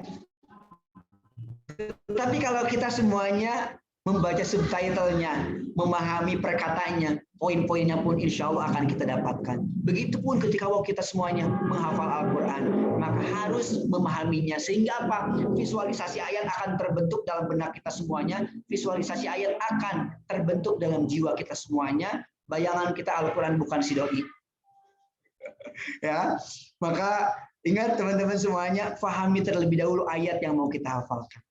[SPEAKER 4] Tapi kalau kita semuanya membaca subtitlenya, memahami perkataannya, poin-poinnya pun insya Allah akan kita dapatkan. Begitupun ketika kita semuanya menghafal Al-Quran, maka harus memahaminya. Sehingga apa? Visualisasi ayat akan terbentuk dalam benak kita semuanya. Visualisasi ayat akan terbentuk dalam jiwa kita semuanya. Bayangan kita Al-Quran bukan si doi. Ya, maka ingat teman-teman semuanya, fahami terlebih dahulu ayat yang mau kita hafalkan.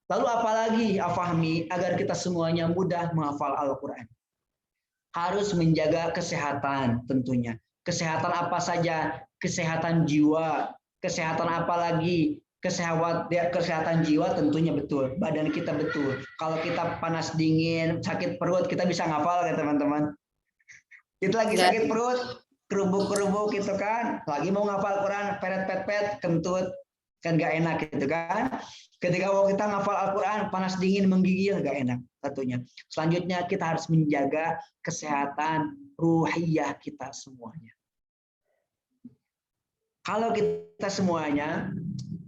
[SPEAKER 4] Lalu apalagi fahami agar kita semuanya mudah menghafal Al-Quran. Harus menjaga kesehatan tentunya. Kesehatan apa saja? Kesehatan jiwa. Kesehatan apa lagi? Kesehatan jiwa tentunya betul. Badan kita betul. Kalau kita panas dingin, sakit perut, kita bisa ngafal ya teman-teman. Kita lagi sakit perut, kerubuk-kerubuk gitu kan, lagi mau ngafal Quran, peret-pet-pet, kentut, kan gak enak gitu kan. Ketika kita ngafal Al-Quran, panas dingin, menggigil, gak enak tentunya. Selanjutnya kita harus menjaga kesehatan ruhiyah kita semuanya. Kalau kita semuanya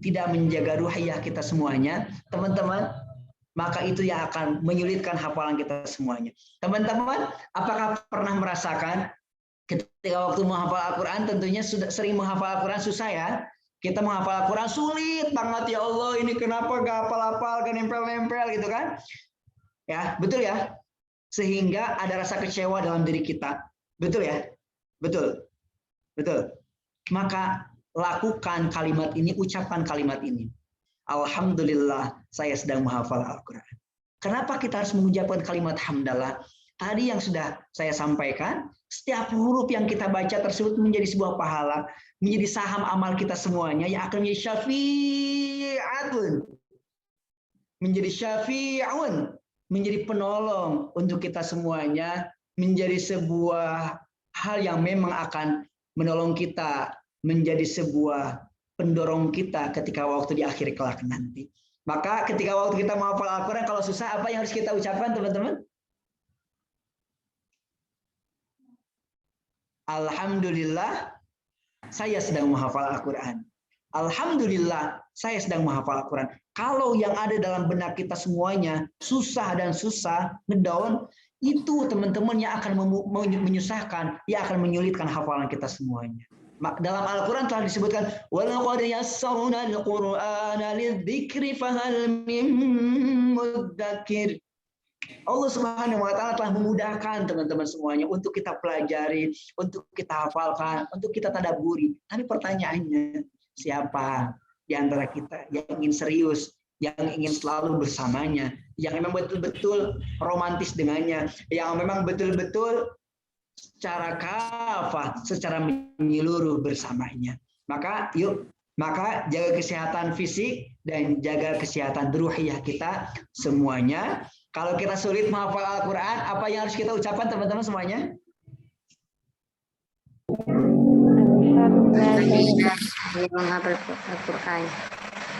[SPEAKER 4] tidak menjaga ruhiyah kita semuanya, teman-teman, maka itu yang akan menyulitkan hafalan kita semuanya. Teman-teman, apakah pernah merasakan ketika waktu menghafal Al-Quran, tentunya sudah sering menghafal Al-Quran susah ya. Kita menghafal Al-Quran sulit banget, ya Allah, ini kenapa gak hafal-hafal, gak nempel-nempel gitu kan. Ya, betul ya. Sehingga ada rasa kecewa dalam diri kita. Betul ya? Betul. Betul. Maka lakukan kalimat ini, ucapkan kalimat ini. Alhamdulillah, saya sedang menghafal Al-Quran. Kenapa kita harus mengucapkan kalimat hamdalah? Tadi yang sudah saya sampaikan, setiap huruf yang kita baca tersebut menjadi sebuah pahala, menjadi saham amal kita semuanya yang akan menjadi syafi'atun. Menjadi syafi'un, menjadi penolong untuk kita semuanya, menjadi sebuah hal yang memang akan menolong kita, menjadi sebuah pendorong kita ketika waktu di akhir kelak nanti. Maka ketika waktu kita menghafal Al-Quran, kalau susah apa yang harus kita ucapkan teman-teman? Alhamdulillah, saya sedang menghafal Al-Quran. Alhamdulillah, saya sedang menghafal Al-Quran. Kalau yang ada dalam benak kita semuanya susah dan susah, ngedown, itu teman-teman yang akan menyusahkan, yang akan menyulitkan hafalan kita semuanya. Dalam Al-Quran telah disebutkan, وَلَقَدْ يَسَّرْنَا الْقُرْآنَ لِلذِّكْرِ فَهَلْ مِن مُدَّكِرٍ. Allah Subhanahu wa Ta'ala telah memudahkan teman-teman semuanya untuk kita pelajari, untuk kita hafalkan, untuk kita tadabburi. Tapi pertanyaannya, siapa di antara kita yang ingin serius, yang ingin selalu bersamanya, yang memang betul-betul romantis dengannya, yang memang betul-betul secara kafah, secara menyeluruh bersamanya. Maka jaga kesehatan fisik dan jaga kesehatan ruhiyah kita semuanya. Kalau kita sulit menghafal Al-Quran, apa yang harus kita ucapkan teman-teman semuanya?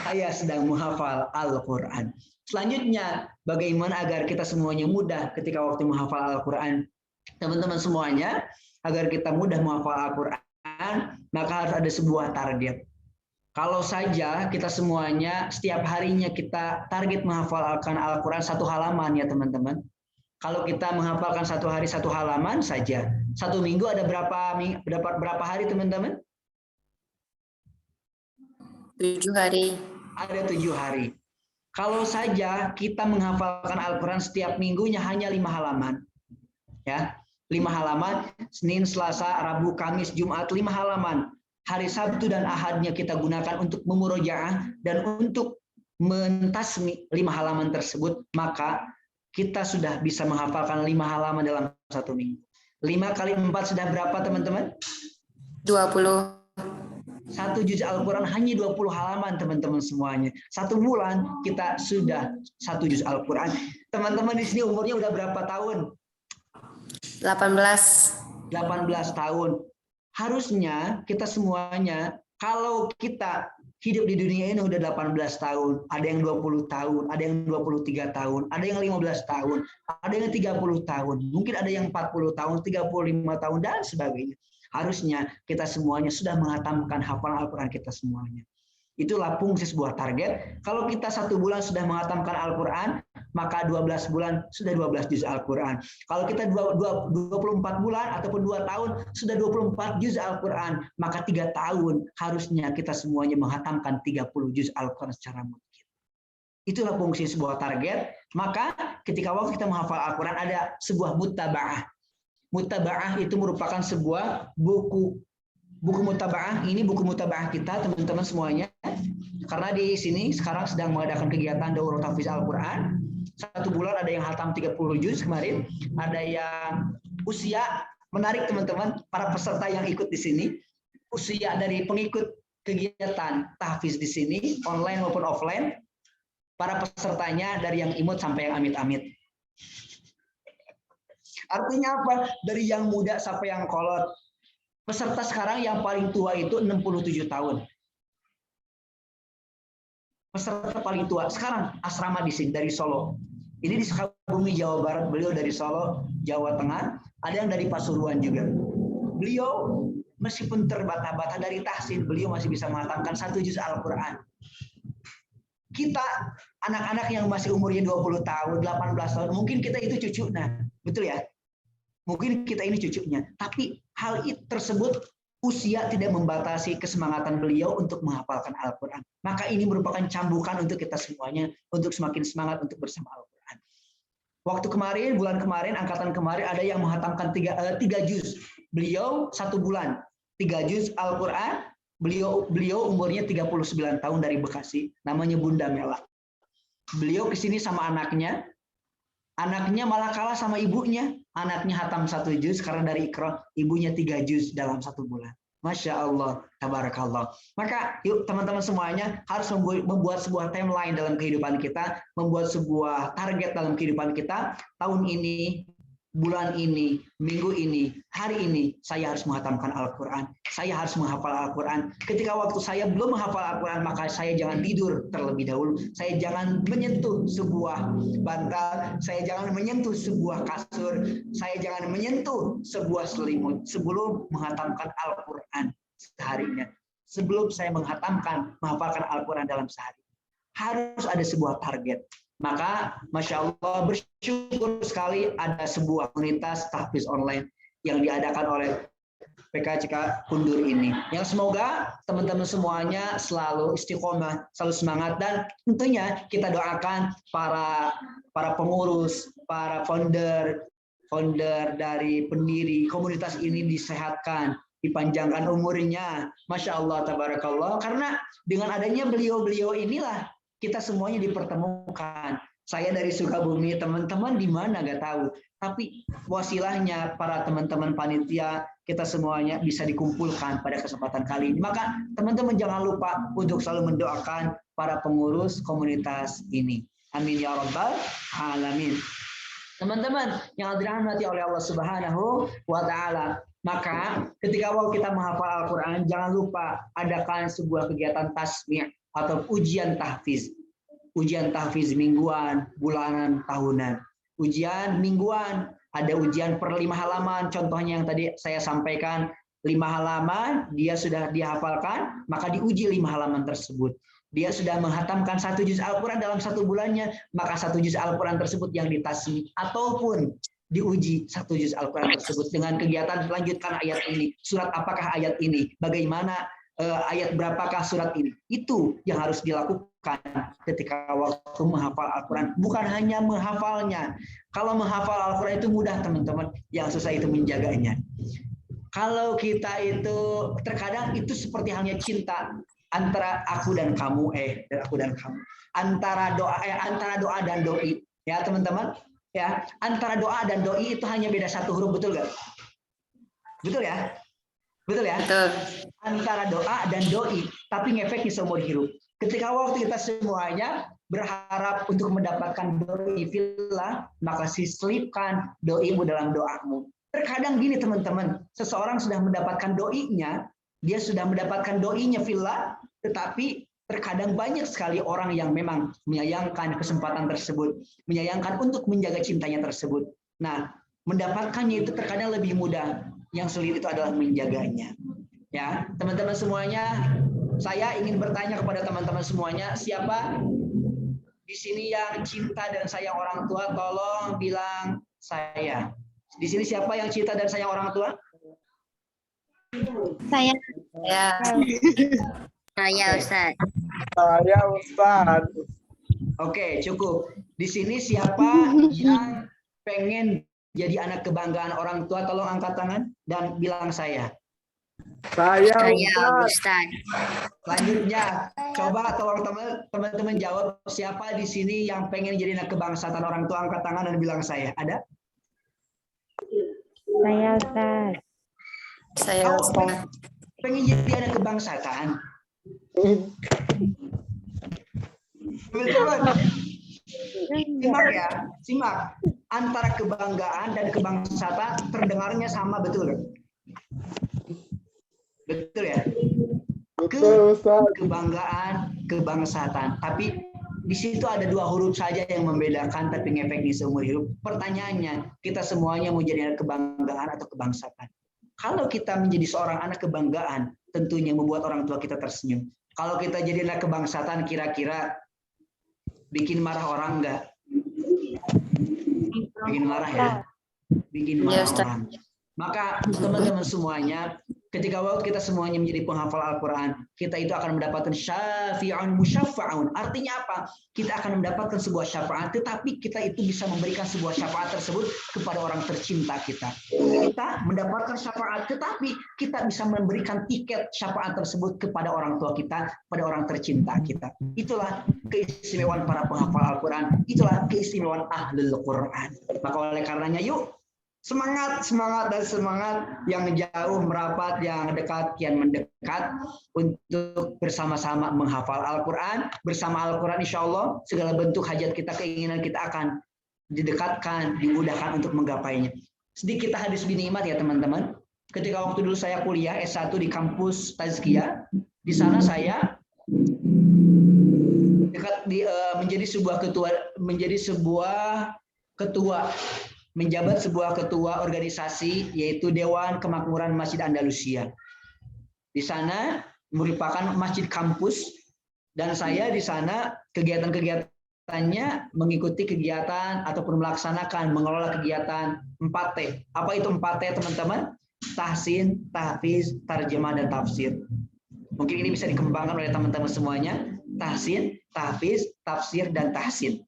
[SPEAKER 4] Saya sedang menghafal Al-Quran. Selanjutnya, bagaimana agar kita semuanya mudah ketika waktu menghafal Al-Quran? Teman-teman semuanya, agar kita mudah menghafal Al-Quran, maka harus ada sebuah target. Kalau saja kita semuanya setiap harinya kita target menghafalkan Al-Quran 1 halaman ya teman-teman. Kalau kita menghafalkan 1 hari 1 halaman saja, 1 minggu ada berapa hari teman-teman?
[SPEAKER 6] 7 hari.
[SPEAKER 4] Ada 7 hari. Kalau saja kita menghafalkan Al-Quran setiap minggunya hanya 5 halaman. Ya, 5 halaman, Senin, Selasa, Rabu, Kamis, Jumat, 5 halaman. Hari Sabtu dan Ahadnya kita gunakan untuk memurojaah dan untuk mentasmi 5 halaman tersebut, maka kita sudah bisa menghafalkan 5 halaman dalam 1 minggu. 5 kali 4 sudah berapa teman-teman?
[SPEAKER 6] 20.
[SPEAKER 4] 1 juz Al-Quran hanya 20 halaman teman-teman semuanya. 1 bulan kita sudah 1 juz Al-Quran. Teman-teman di sini umurnya udah berapa tahun?
[SPEAKER 6] 18.
[SPEAKER 4] 18 tahun. Harusnya kita semuanya, kalau kita hidup di dunia ini udah 18 tahun, ada yang 20 tahun, ada yang 23 tahun, ada yang 15 tahun, ada yang 30 tahun, mungkin ada yang 40 tahun, 35 tahun, dan sebagainya. Harusnya kita semuanya sudah menghatamkan hafalan Al-Quran kita semuanya. Itulah fungsi sebuah target. Kalau kita 1 bulan sudah menghatamkan Al-Quran, maka 12 bulan sudah 12 juz Al-Quran. Kalau kita 24 bulan ataupun 2 tahun sudah 24 juz Al-Quran, maka 3 tahun harusnya kita semuanya menghatamkan 30 juz Al-Quran secara mungkin. Itulah fungsi sebuah target. Maka ketika waktu kita menghafal Al-Quran ada sebuah mutaba'ah. Mutaba'ah itu merupakan sebuah buku mutaba'ah. Ini buku mutaba'ah kita teman-teman semuanya. Karena di sini sekarang sedang mengadakan kegiatan daurah tahfiz Al-Quran. 1 bulan ada yang hatam 30 juz kemarin, ada yang usia menarik teman-teman, para peserta yang ikut di sini, usia dari pengikut kegiatan tahfiz di sini, online maupun offline, para pesertanya dari yang imut sampai yang amit-amit. Artinya apa? Dari yang muda sampai yang kolot. Peserta sekarang yang paling tua itu 67 tahun. Peserta paling tua sekarang asrama di sini dari Solo. Ini di Sukabumi, Jawa Barat. Beliau dari Solo, Jawa Tengah. Ada yang dari Pasuruan juga. Beliau meskipun terbata-bata dari tahsin, beliau masih bisa menghatamkan 1 juz Al-Quran. Kita anak-anak yang masih umurnya 20 tahun, 18 tahun, mungkin kita itu cucunya, betul ya? Mungkin kita ini cucunya. Tapi hal tersebut usia tidak membatasi kesemangatan beliau untuk menghafalkan Al-Quran. Maka ini merupakan cambukan untuk kita semuanya, untuk semakin semangat untuk bersama Al-Quran. Waktu kemarin, bulan kemarin, angkatan kemarin, ada yang menghatamkan 3 juz. Beliau 1 bulan, 3 juz Al-Quran. Beliau umurnya 39 tahun dari Bekasi, namanya Bunda Mela. Beliau kesini sama anaknya malah kalah sama ibunya. Anaknya hatam 1 juz karena dari Iqra, ibunya 3 juz dalam 1 bulan. Masya Allah, tabarakallah. Maka yuk teman-teman semuanya harus membuat sebuah timeline dalam kehidupan kita, membuat sebuah target dalam kehidupan kita. Tahun ini, bulan ini, minggu ini, hari ini, saya harus menghatamkan Al-Quran. Saya harus menghafal Al-Quran. Ketika waktu saya belum menghafal Al-Quran, maka saya jangan tidur terlebih dahulu. Saya jangan menyentuh sebuah bantal. Saya jangan menyentuh sebuah kasur. Saya jangan menyentuh sebuah selimut sebelum menghatamkan Al-Quran seharinya. Sebelum saya menghafalkan Al-Quran dalam sehari. Harus ada sebuah target. Maka Masya Allah bersyukur sekali ada sebuah komunitas tahfiz online yang diadakan oleh PKCK Kundur ini. Yang semoga teman-teman semuanya selalu istiqomah, selalu semangat, dan tentunya kita doakan para pengurus, para founder dari pendiri komunitas ini disehatkan, dipanjangkan umurnya. Masya Allah, tabarakallah. Karena dengan adanya beliau-beliau inilah kita semuanya dipertemukan. Saya dari Sukabumi, teman-teman di mana nggak tahu. Tapi wasilahnya para teman-teman panitia, kita semuanya bisa dikumpulkan pada kesempatan kali ini. Maka teman-teman jangan lupa untuk selalu mendoakan para pengurus komunitas ini. Amin ya rabbal alamin. Teman-teman yang dirahmati oleh Allah Subhanahu wa taala, maka ketika kita menghafal Al-Qur'an, jangan lupa adakan sebuah kegiatan tasmi' atau ujian tahfiz. Ujian tahfiz mingguan, bulanan, tahunan. Ujian mingguan, ada ujian per 5 halaman, contohnya yang tadi saya sampaikan, 5 halaman, dia sudah dihafalkan, maka diuji 5 halaman tersebut. Dia sudah menghatamkan 1 juz Al-Quran dalam 1 bulannya, maka 1 juz Al-Quran tersebut yang ditasmi, ataupun diuji 1 juz Al-Quran tersebut dengan kegiatan lanjutkan ayat ini. Surat apakah ayat ini? Bagaimana ayat berapakah surat ini? Itu yang harus dilakukan ketika waktu menghafal Al-Quran. Bukan hanya menghafalnya. Kalau menghafal Al-Quran itu mudah teman-teman, yang susah itu menjaganya. Kalau kita itu terkadang itu seperti halnya cinta antara aku dan kamu, antara doa dan doi, ya teman-teman, ya antara doa dan doi itu hanya beda 1 huruf, betul nggak? Betul ya? Betul ya?
[SPEAKER 6] Betul.
[SPEAKER 4] Antara doa dan doi, tapi ngefeknya seumur hidup. Ketika waktu kita semuanya berharap untuk mendapatkan doi fillah, maka selipkan doimu dalam doamu. Terkadang gini teman-teman, seseorang sudah mendapatkan doinya, dia sudah mendapatkan doinya fillah, tetapi terkadang banyak sekali orang yang memang menyayangkan kesempatan tersebut, menyayangkan untuk menjaga cintanya tersebut. Nah, mendapatkannya itu terkadang lebih mudah, yang sulit itu adalah menjaganya. Ya, teman-teman semuanya, saya ingin bertanya kepada teman-teman semuanya, siapa di sini yang cinta dan sayang orang tua? Tolong bilang saya. Di sini siapa yang cinta dan sayang orang tua?
[SPEAKER 6] Ya. Saya Ustaz.
[SPEAKER 5] Saya Ustaz.
[SPEAKER 4] Oke, cukup. Di sini siapa yang pengen jadi anak kebanggaan orang tua? Tolong angkat tangan dan bilang saya.
[SPEAKER 5] Saya
[SPEAKER 6] Ustaz.
[SPEAKER 4] Selanjutnya, coba tolong teman-teman jawab, siapa di sini yang pengen jadi anak kebangsaan orang tua? Angkat tangan dan bilang saya. Ada?
[SPEAKER 7] Saya Ustaz.
[SPEAKER 6] Saya Ustaz.
[SPEAKER 4] Pengen jadi anak kebangsaan? Teman-teman, simak ya, simak. Antara kebanggaan dan kebangsaan terdengarnya sama, betul? Betul ya?
[SPEAKER 5] Betul, Ustaz.
[SPEAKER 4] Kebanggaan, kebangsaan. Tapi di situ ada 2 huruf saja yang membedakan, tapi ngefek di seumur hidup. Pertanyaannya, kita semuanya mau jadi anak kebanggaan atau kebangsaan? Kalau kita menjadi seorang anak kebanggaan, tentunya membuat orang tua kita tersenyum. Kalau kita jadi anak kebangsaan, kira-kira bikin marah orang enggak? Bikin marah ya? Bikin marah orang. Maka teman-teman semuanya, ketika waktu kita semuanya menjadi penghafal Al-Quran, kita itu akan mendapatkan syafi'un musyaffa'un. Artinya apa? Kita akan mendapatkan sebuah syafaat, tetapi kita itu bisa memberikan sebuah syafaat tersebut kepada orang tercinta kita. Kita mendapatkan syafaat, tetapi kita bisa memberikan tiket syafaat tersebut kepada orang tua kita, pada orang tercinta kita. Itulah keistimewaan para penghafal Al-Quran. Itulah keistimewaan Ahlul Quran. Maka oleh karenanya yuk, semangat dan semangat, yang jauh merapat, yang dekat kian mendekat, untuk bersama-sama menghafal Al-Quran. Bersama Al-Quran insya Allah segala bentuk hajat kita, keinginan kita akan didekatkan, dimudahkan untuk menggapainya. Sedikit hadis bin nikmat ya teman-teman. Ketika waktu dulu saya kuliah S1 di kampus Tazkiyah, di sana saya menjabat sebuah ketua organisasi, yaitu Dewan Kemakmuran Masjid Andalusia. Di sana merupakan masjid kampus, dan saya di sana kegiatan-kegiatannya mengikuti kegiatan ataupun melaksanakan, mengelola kegiatan 4T. Apa itu 4T teman-teman? Tahsin, tahfiz, tarjemah, dan tafsir. Mungkin ini bisa dikembangkan oleh teman-teman semuanya. Tahsin, tahfiz, tafsir, dan tahsin.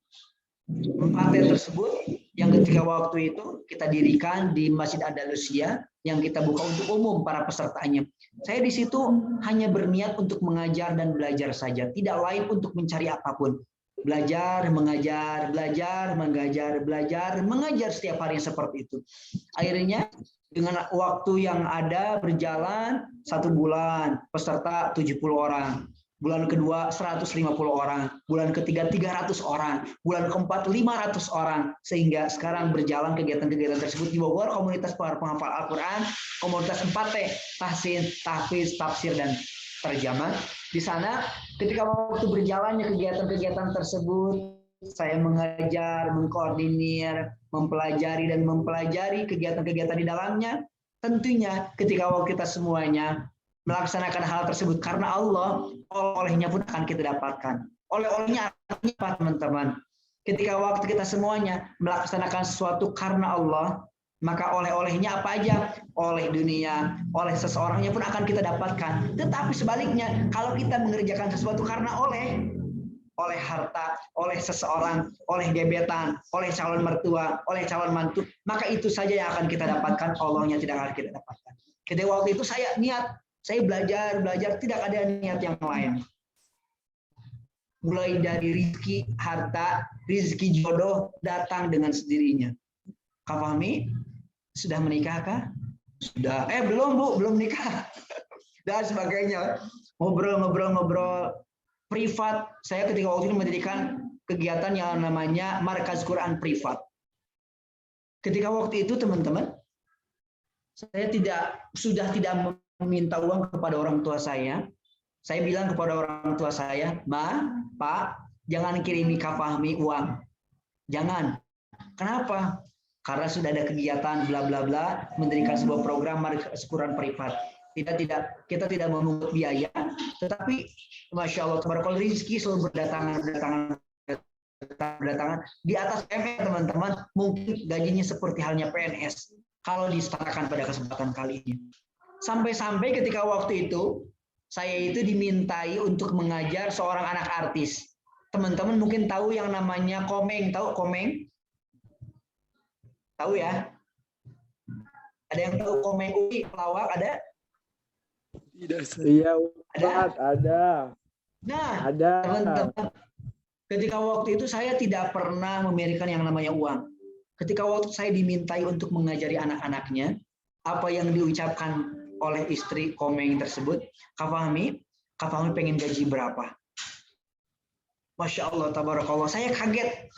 [SPEAKER 4] 4T tersebut yang ketika waktu itu kita dirikan di Masjid Andalusia, yang kita buka untuk umum para pesertanya. Saya di situ hanya berniat untuk mengajar dan belajar saja, tidak lain untuk mencari apapun. Belajar, mengajar, belajar, mengajar, belajar, mengajar setiap hari seperti itu. Akhirnya dengan waktu yang ada berjalan 1 bulan, peserta 70 orang. Bulan kedua 150 orang, bulan ketiga 300 orang, bulan keempat 500 orang, sehingga sekarang berjalan kegiatan-kegiatan tersebut di Bogor, komunitas para penghafal Al-Quran, komunitas 4T, tahsin, tahfiz, tafsir, dan terjemah. Di sana ketika waktu berjalannya kegiatan-kegiatan tersebut, saya mengajar, mengkoordinir, mempelajari kegiatan-kegiatan di dalamnya. Tentunya ketika kita semuanya melaksanakan hal tersebut karena Allah, oleh-olehnya pun akan kita dapatkan. Oleh-olehnya apa teman-teman? Ketika waktu kita semuanya melaksanakan sesuatu karena Allah, maka oleh-olehnya apa aja? Oleh dunia, oleh seseorangnya pun akan kita dapatkan. Tetapi sebaliknya, kalau kita mengerjakan sesuatu karena oleh harta, oleh seseorang, oleh gebetan, oleh calon mertua, oleh calon mantu, maka itu saja yang akan kita dapatkan, Allahnya tidak akan kita dapatkan. Ketika waktu itu saya niat, saya belajar, tidak ada niat yang lain. Mulai dari rizki, harta, rizki jodoh datang dengan sendirinya. Kak Fahmi, sudah menikah kah? Sudah. Belum Bu, belum nikah. Dan sebagainya. Ngobrol privat. Saya ketika waktu itu mendirikan kegiatan yang namanya Markas Quran Privat. Ketika waktu itu teman-teman, saya sudah tidak meminta uang kepada orang tua saya. Saya bilang kepada orang tua saya, Ma, Pak, jangan kirimi Kak Fahmi uang. Jangan. Kenapa? Karena sudah ada kegiatan bla bla bla mendirikan sebuah program Markas Quran Privat. Kita tidak memungut biaya, tetapi Masya Allah, tabarakallah, rezeki selalu berdatangan di atas PNS teman-teman. Mungkin gajinya seperti halnya PNS kalau disetarakan pada kesempatan kali ini. Sampai-sampai ketika waktu itu saya itu dimintai untuk mengajar seorang anak artis. Teman-teman mungkin tahu yang namanya Komeng, tahu Komeng? Tahu ya? Ada yang tahu Komeng UI pelawak ada?
[SPEAKER 5] Iya, Ustaz, ada.
[SPEAKER 4] Nah,
[SPEAKER 5] Ada.
[SPEAKER 4] teman-teman, ketika waktu itu saya tidak pernah memberikan yang namanya uang. Ketika waktu saya dimintai untuk mengajari anak-anaknya, apa yang diucapkan oleh istri Komeng tersebut, Kak Fahmi pengen gaji berapa? Masya Allah, tabarakallah. Saya kaget.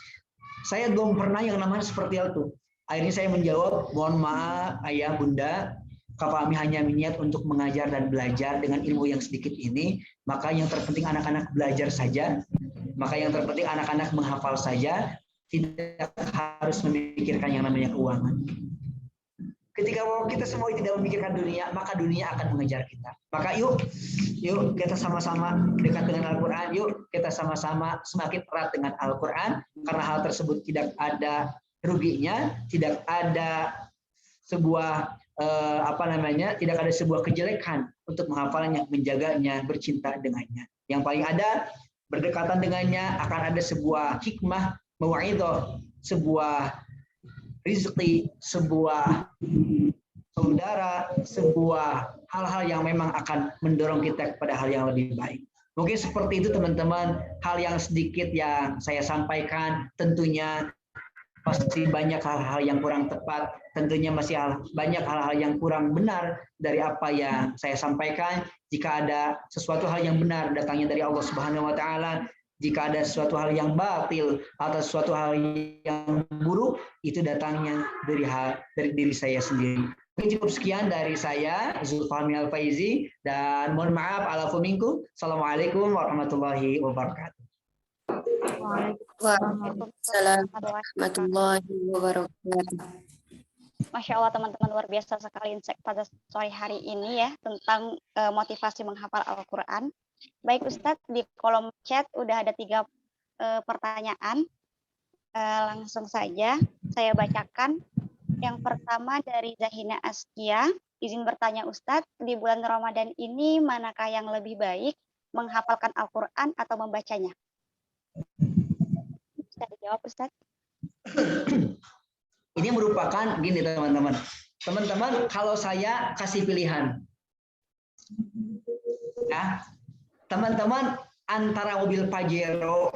[SPEAKER 4] Saya belum pernah yang namanya seperti itu. Akhirnya saya menjawab, mohon maaf ayah bunda, Kak Fahmi hanya niat untuk mengajar dan belajar dengan ilmu yang sedikit ini, maka yang terpenting anak-anak belajar saja, maka yang terpenting anak-anak menghafal saja, tidak harus memikirkan yang namanya keuangan. Ketika kita semua tidak memikirkan dunia, maka dunia akan mengejar kita. Maka yuk kita sama-sama dekat dengan Al-Quran, yuk kita sama-sama semakin erat dengan Al-Quran, karena hal tersebut tidak ada ruginya, tidak ada sebuah tidak ada sebuah kejelekan untuk menghafalnya, menjaganya, bercinta dengannya. Yang paling ada berdekatan dengannya akan ada sebuah hikmah, mau'idhah, sebuah rizki, sebuah saudara, sebuah hal-hal yang memang akan mendorong kita kepada hal yang lebih baik. Mungkin seperti itu teman-teman, hal yang sedikit yang saya sampaikan. Tentunya pasti banyak hal-hal yang kurang tepat, tentunya masih banyak hal-hal yang kurang benar dari apa yang saya sampaikan. Jika ada sesuatu hal yang benar datangnya dari Allah Subhanahu wa taala, jika ada sesuatu hal yang batil atau sesuatu hal yang buruk, itu datangnya dari diri saya sendiri. Mungkin cukup sekian dari saya, Zulfahmi Al-Faizi, dan mohon maaf ala minkum. Assalamualaikum warahmatullahi wabarakatuh.
[SPEAKER 6] Waalaikumsalam warahmatullahi wabarakatuh.
[SPEAKER 2] Masya Allah teman-teman, luar biasa sekali insight pada sore hari ini ya tentang motivasi menghafal Al-Quran. Baik Ustadz, di kolom chat udah ada 3 pertanyaan. Langsung saja saya bacakan. Yang pertama dari Zahina Askia, izin bertanya Ustadz, di bulan Ramadan ini manakah yang lebih baik, menghafalkan Al-Quran atau membacanya? Bisa dijawab Ustadz?
[SPEAKER 4] Ini merupakan gini teman-teman. Teman-teman, kalau saya kasih pilihan, ya, teman-teman antara mobil Pajero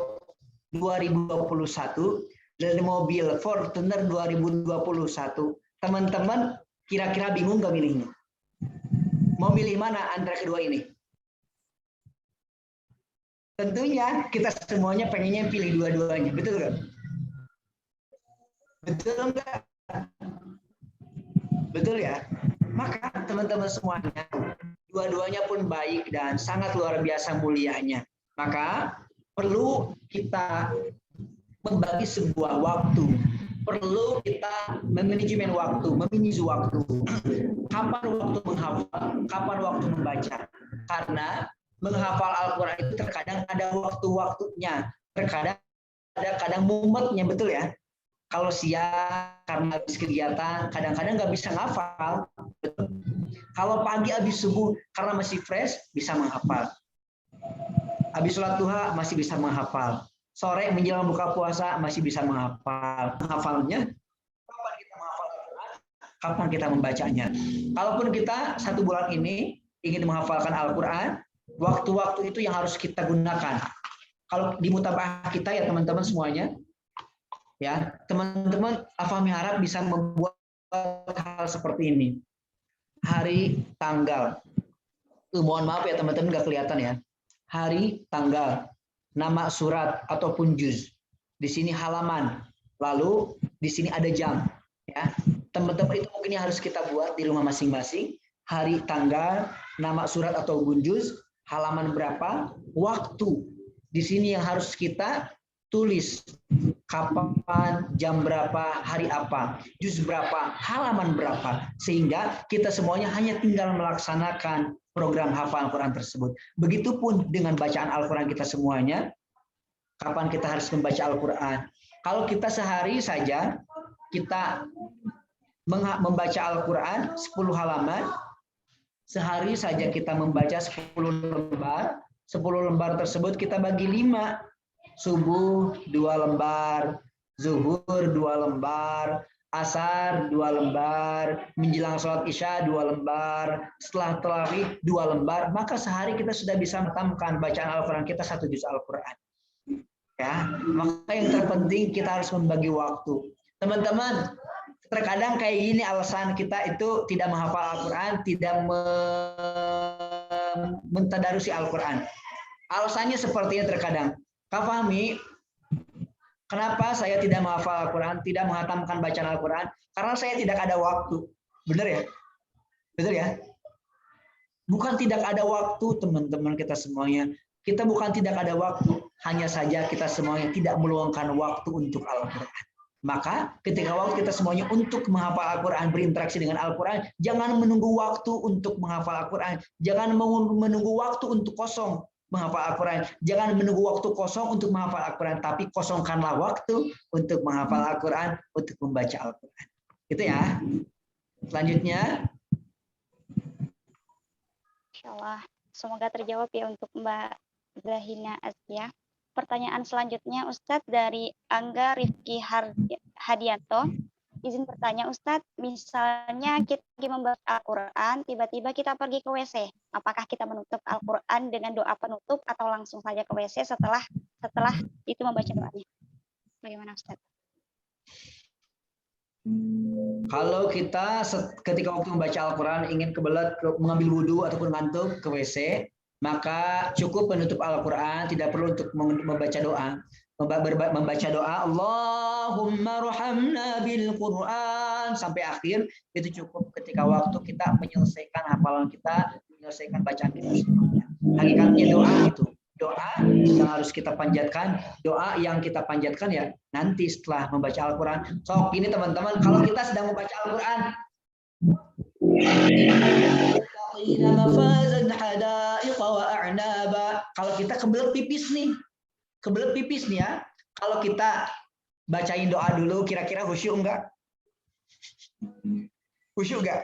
[SPEAKER 4] 2021 dan mobil Fortuner 2021, teman-teman kira-kira bingung gak milihnya? Mau milih mana antara kedua ini? Tentunya kita semuanya pengennya pilih dua-duanya, betul nggak? Betul enggak? Betul ya? Maka teman-teman semuanya, dua-duanya pun baik dan sangat luar biasa mulianya. Maka perlu kita membagi sebuah waktu perlu kita memanajemen waktu, meminimasi waktu. Kapan waktu menghafal, kapan waktu membaca. Karena menghafal Al-Quran itu terkadang ada waktu-waktunya, terkadang ada momennya, betul ya. Kalau siang karena habis kegiatan, kadang-kadang nggak bisa ngafal. Betul. Kalau pagi habis subuh karena masih fresh, bisa menghafal. Habis sholat duha masih bisa menghafal. Sore menjelang buka puasa masih bisa menghafal. Menghafalnya kapan kita menghafal Al-Quran? Kapan kita membacanya? Kalaupun kita 1 bulan ini ingin menghafalkan Al-Quran, waktu-waktu itu yang harus kita gunakan. Kalau di mutaba'ah kita ya teman-teman semuanya, ya teman-teman Al-Fahmi harap bisa membuat hal seperti ini. Hari, tanggal. Mohon maaf ya teman-teman nggak kelihatan ya. Hari, tanggal, nama surat ataupun juz. Di sini halaman. Lalu di sini ada jam. Ya, teman-teman itu mungkin harus kita buat di rumah masing-masing. Hari, tanggal, nama surat ataupun juz, halaman berapa, waktu. Di sini yang harus kita tulis. Kapan, jam berapa, hari apa, juz berapa, halaman berapa. Sehingga kita semuanya hanya tinggal melaksanakan program hafal Al-Quran tersebut. Begitupun dengan bacaan Al-Quran kita semuanya. Kapan kita harus membaca Al-Quran? Kalau kita sehari saja, kita membaca Al-Quran 10 halaman, sehari saja kita membaca 10 lembar, 10 lembar tersebut kita bagi 5. Subuh 2 lembar, zuhur 2 lembar, asar 2 lembar, menjelang sholat isya 2 lembar, setelah tarawih 2 lembar, maka sehari kita sudah bisa menghatamkan bacaan Al-Quran kita 1 juz Al-Quran. Ya, maka yang terpenting kita harus membagi waktu. Teman-teman, terkadang kayak gini alasan kita itu tidak menghafal Al-Quran, tidak mentadarusi Al-Quran. Alasannya sepertinya terkadang. Kak Fahmi, kenapa saya tidak menghafal Al-Quran, tidak menghatamkan bacaan Al-Quran? Karena saya tidak ada waktu. Benar ya? Benar ya? Bukan tidak ada waktu, teman-teman kita semuanya. Kita bukan tidak ada waktu, hanya saja kita semuanya tidak meluangkan waktu untuk Al-Quran. Maka ketika waktu kita semuanya untuk menghafal Al-Quran, berinteraksi dengan Al-Quran, jangan menunggu waktu untuk menghafal Al-Quran. Jangan menunggu waktu untuk kosong menghafal Al-Quran. Jangan menunggu waktu kosong untuk menghafal Al-Quran, tapi kosongkanlah waktu untuk menghafal Al-Quran, untuk membaca Al-Quran. Itu ya. Selanjutnya.
[SPEAKER 2] Insyaallah. Semoga terjawab ya untuk Mbak Zahina Asya. Pertanyaan selanjutnya Ustadz dari Angga Rifki Hadianto. Izin bertanya Ustadz, misalnya kita lagi membaca Al-Quran, tiba-tiba kita pergi ke WC. Apakah kita menutup Al-Quran dengan doa penutup atau langsung saja ke WC setelah itu membaca doanya? Bagaimana Ustadz?
[SPEAKER 4] Kalau kita ketika waktu membaca Al-Quran ingin kebelet mengambil wudhu ataupun ngantuk ke WC, maka cukup menutup Al-Quran, tidak perlu untuk membaca doa. Membaca doa Allahumma rahamna bil Quran sampai akhir, itu cukup ketika waktu kita menyelesaikan hafalan kita, menyelesaikan bacaan kita semuanya. Hakikatnya doa itu, doa yang harus kita panjatkan, doa yang kita panjatkan ya nanti setelah membaca Al-Quran. So ini teman-teman, kalau kita sedang membaca Al-Quran, kalau kita kebelet pipis nih ya, kalau kita bacain doa dulu, kira-kira khusyuk enggak? Khusyuk enggak?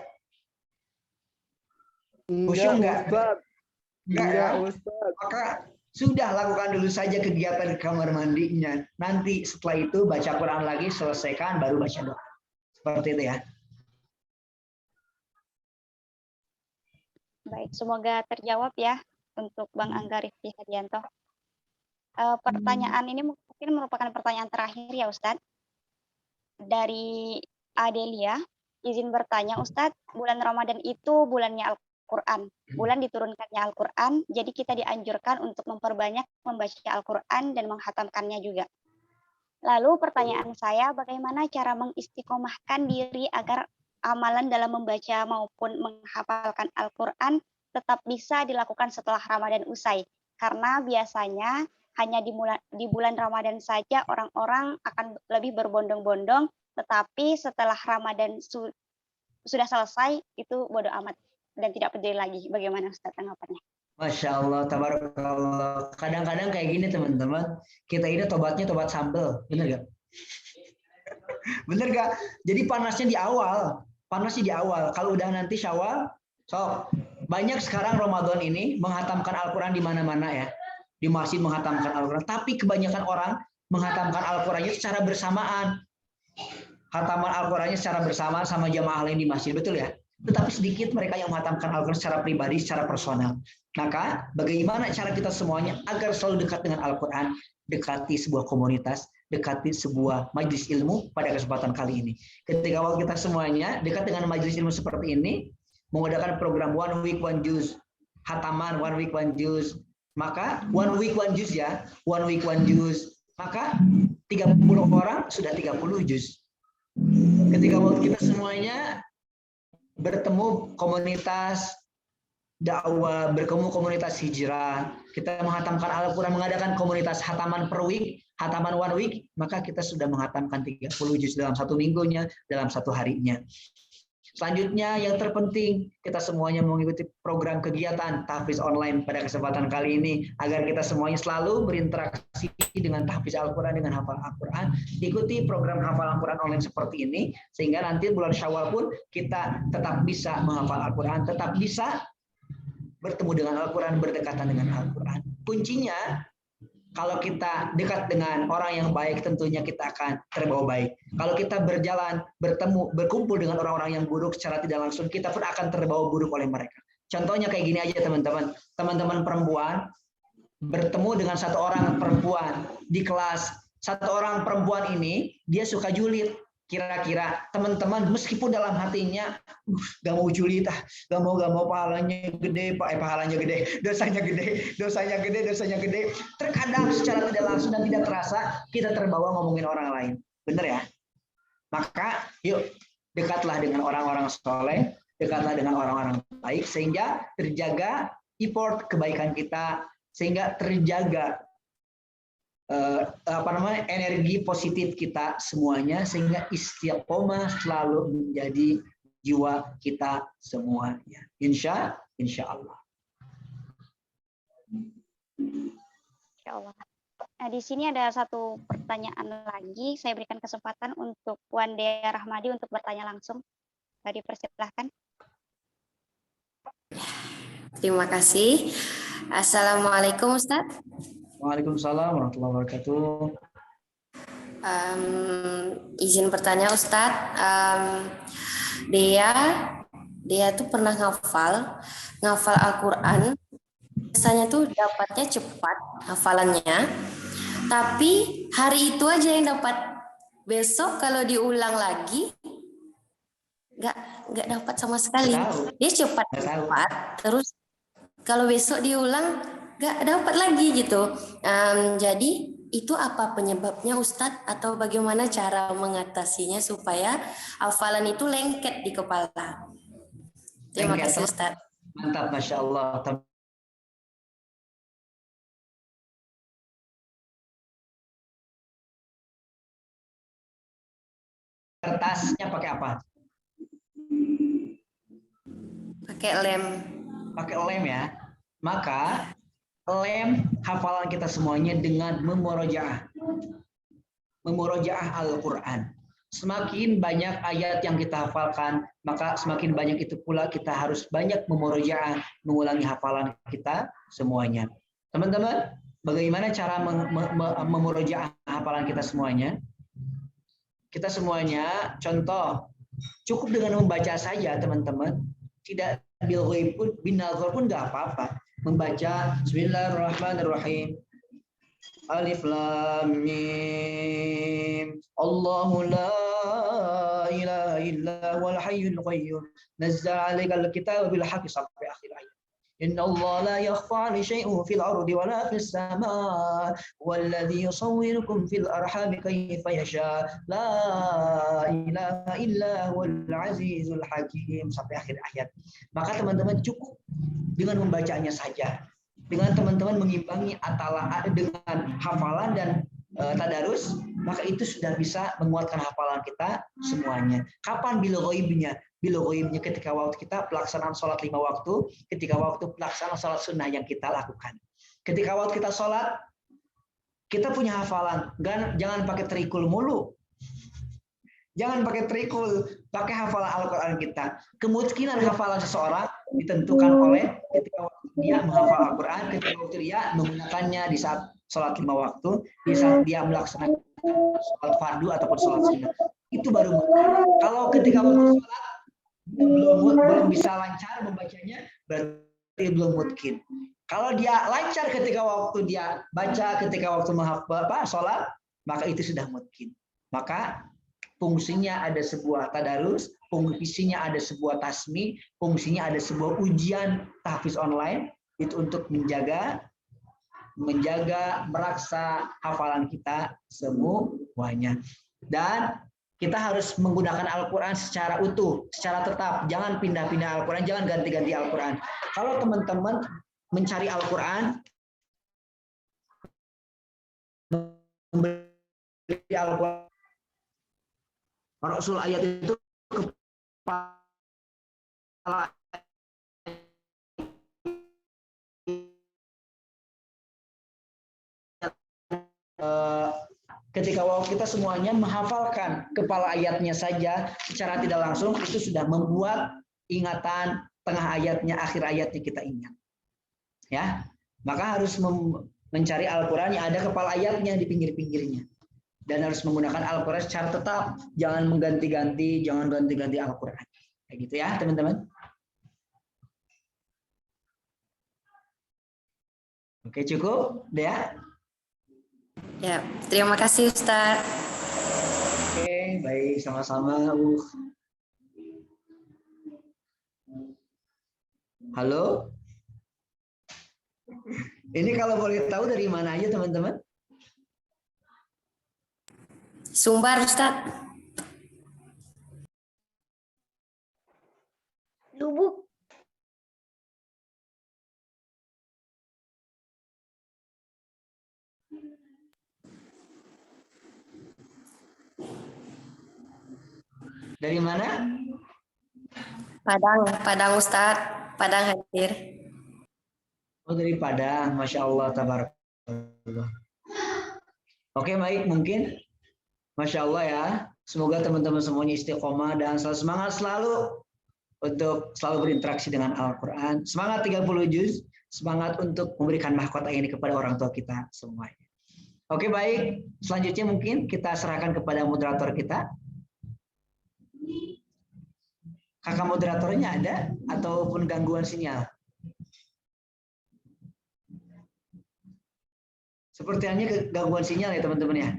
[SPEAKER 4] Khusyuk enggak? Enggak ya? Maka sudah lakukan dulu saja kegiatan di kamar mandinya. Nanti setelah itu baca Quran lagi, selesaikan, baru baca doa. Seperti itu ya.
[SPEAKER 2] Baik, semoga terjawab ya untuk Bang Angga Rifki Hadianto. Pertanyaan ini mungkin merupakan pertanyaan terakhir ya Ustadz. Dari Adelia, izin bertanya Ustadz, bulan Ramadan itu bulannya Al-Quran. Bulan diturunkannya Al-Quran, jadi kita dianjurkan untuk memperbanyak membaca Al-Quran dan menghatamkannya juga. Lalu pertanyaan saya, bagaimana cara mengistiqomahkan diri agar amalan dalam membaca maupun menghafalkan Al-Quran tetap bisa dilakukan setelah Ramadan usai? Karena biasanya hanya di bulan Ramadan saja orang-orang akan lebih berbondong-bondong tetapi setelah Ramadan sudah selesai itu bodo amat dan tidak peduli lagi. Bagaimana Ustaz tanggapannya?
[SPEAKER 4] Masya Allah, tabarakallah. Kadang-kadang kayak gini teman-teman, kita ini tobatnya tobat sambel, bener gak? Bener gak? Jadi panasnya di awal. Kalau udah nanti Syawal, banyak sekarang Ramadan ini menghatamkan Al-Quran di mana-mana ya. Di masjid menghatamkan Al-Quran. Tapi kebanyakan orang menghatamkan Al-Qurannya secara bersamaan. Hataman Al-Qurannya secara bersamaan sama jamaah lain di masjid, betul ya? Tetapi sedikit mereka yang menghatamkan Al-Quran secara pribadi, secara personal. Maka bagaimana cara kita semuanya agar selalu dekat dengan Al-Quran? Dekati sebuah komunitas, dekati sebuah majelis ilmu pada kesempatan kali ini. Ketika awal kita semuanya dekat dengan majelis ilmu seperti ini, mengadakan program One Week One Juz, hataman One Week One Juz, maka One Week One Juz ya, One Week One Juz, maka 30 orang sudah 30 juz. Ketika waktu kita semuanya bertemu komunitas dakwah, bertemu komunitas hijrah, kita menghatamkan Al-Quran, mengadakan komunitas hataman per week, hataman one week, maka kita sudah menghatamkan 30 juz dalam satu minggunya, dalam satu harinya. Selanjutnya yang terpenting, kita semuanya mengikuti program kegiatan tahfiz online pada kesempatan kali ini, agar kita semuanya selalu berinteraksi dengan tahfiz Al-Quran, dengan hafal Al-Quran. Diikuti program hafal Al-Quran online seperti ini, sehingga nanti bulan Syawal pun kita tetap bisa menghafal Al-Quran, tetap bisa bertemu dengan Al-Quran, berdekatan dengan Al-Quran. Kuncinya, kalau kita dekat dengan orang yang baik, tentunya kita akan terbawa baik. Kalau kita berjalan, bertemu, berkumpul dengan orang-orang yang buruk secara tidak langsung, kita pun akan terbawa buruk oleh mereka. Contohnya kayak gini aja teman-teman. Teman-teman perempuan bertemu dengan satu orang perempuan di kelas. Satu orang perempuan ini, dia suka julid. Kira-kira teman-teman meskipun dalam hatinya gak mau julid, gak mau pahalanya gede, dosanya gede. Terkadang secara tidak langsung dan tidak terasa kita terbawa ngomongin orang lain. Bener ya? Maka yuk dekatlah dengan orang-orang soleh, dekatlah dengan orang-orang baik sehingga terjaga effort kebaikan kita, sehingga terjaga energi positif kita semuanya, sehingga istiqomah selalu menjadi jiwa kita semuanya. Insya Allah.
[SPEAKER 2] Insya Allah. Nah, di sini ada satu pertanyaan lagi. Saya berikan kesempatan untuk Wande Rahmadi untuk bertanya langsung. Tadi persilahkan.
[SPEAKER 6] Terima kasih. Assalamualaikum Ustadz.
[SPEAKER 4] Waalaikumsalam warahmatullahi wabarakatuh.
[SPEAKER 6] Izin bertanya Ustadz, dia tuh pernah ngafal Al-Quran, biasanya tuh dapatnya cepat hafalannya, tapi hari itu aja yang dapat. Besok kalau diulang lagi nggak dapat sama sekali. Dia cepat, terus kalau besok diulang nggak dapat lagi gitu. Jadi itu apa penyebabnya Ustadz, atau bagaimana cara mengatasinya supaya hafalan itu lengket di kepala? Terima kasih Ustadz.
[SPEAKER 4] Mantap, Masya Allah. Kertasnya pakai apa?
[SPEAKER 6] Pakai lem.
[SPEAKER 4] Pakai lem ya. Maka lem hafalan kita semuanya dengan memurojaah Al-Quran. Semakin banyak ayat yang kita hafalkan, maka semakin banyak itu pula kita harus banyak memurojaah, mengulangi hafalan kita semuanya. Teman-teman, bagaimana cara memurojaah hafalan kita semuanya? Kita semuanya, contoh, cukup dengan membaca saja teman-teman. Tidak bilghaib pun, binazar pun nggak apa-apa. Membaca Bismillahirrahmanirrahim. Alif Lam Mim. Allahu la ilaha illa huwal hayyul qayyum. Nazzala 'alaikal kitaba bil haqqi sampai akhir ayat. Inna Allah la yakhfa 'alaihi syai'un fil ardi wa la fis samaa. Walladzi yusawwirukum fil arhami kayfa yasha. La ilaha illa huwal azizul hakim sampai akhir ayat. Maka teman-teman cukup dengan membacanya saja. Dengan teman-teman mengimbangi dengan hafalan dan tadarus, maka itu sudah bisa menguatkan hafalan kita semuanya. Kapan bil ghaibnya? Bil ghaibnya ketika waktu kita pelaksanaan sholat 5 waktu, ketika waktu pelaksanaan sholat sunnah yang kita lakukan. Ketika waktu kita sholat, kita punya hafalan. Jangan pakai trikul mulu. Jangan pakai trikul, pakai hafalan Al-Quran kita. Kemungkinan hafalan seseorang ditentukan oleh ketika waktu dia menghafal Al-Quran, ketika waktu dia menggunakannya di saat sholat 5 waktu, di saat dia melaksanakan sholat fardu ataupun sholat sunnah. Itu baru. Kalau ketika waktu sholat belum bisa lancar membacanya, berarti belum mungkin. Kalau dia lancar ketika waktu dia baca, ketika waktu menghafal sholat, maka itu sudah mungkin. Maka fungsinya ada sebuah tadarus, fungsinya ada sebuah tasmi, fungsinya ada sebuah ujian tahfiz online, itu untuk menjaga meraksa hafalan kita semuanya. Dan kita harus menggunakan Al-Quran secara utuh, secara tetap. Jangan pindah-pindah Al-Quran, jangan ganti-ganti Al-Quran. Kalau teman-teman mencari Al-Quran, membeli Al-Quran, Rasul ayat itu kepala ketika waktu kita semuanya menghafalkan kepala ayatnya saja secara tidak langsung, itu sudah membuat ingatan tengah ayatnya, akhir ayatnya kita ingat. Ya, maka harus mencari Al-Quran yang ada kepala ayatnya di pinggir-pinggirnya. Dan harus menggunakan Al-Quran secara tetap, jangan mengganti-ganti, jangan ganti-ganti Al-Quran. Kayak gitu ya, teman-teman. Oke, cukup, Dea?
[SPEAKER 6] Ya, terima kasih Ustaz.
[SPEAKER 4] Oke, baik, sama-sama. Halo? Ini kalau boleh tahu dari mana aja, teman-teman?
[SPEAKER 6] Sumbar Ustaz.
[SPEAKER 2] Lubuk.
[SPEAKER 4] Dari mana?
[SPEAKER 6] Padang Ustaz. Padang hadir.
[SPEAKER 4] Oh, dari Padang. Masya Allah, tabarakallah. Oke, baik, mungkin. Masya Allah ya. Semoga teman-teman semuanya istiqomah dan selalu semangat selalu untuk selalu berinteraksi dengan Al-Quran. Semangat 30 juz. Semangat untuk memberikan mahkota ini kepada orang tua kita semuanya. Oke, baik. Selanjutnya mungkin kita serahkan kepada moderator kita. Kakak moderatornya ada ataupun gangguan sinyal? Sepertinya gangguan sinyal ya teman-teman ya.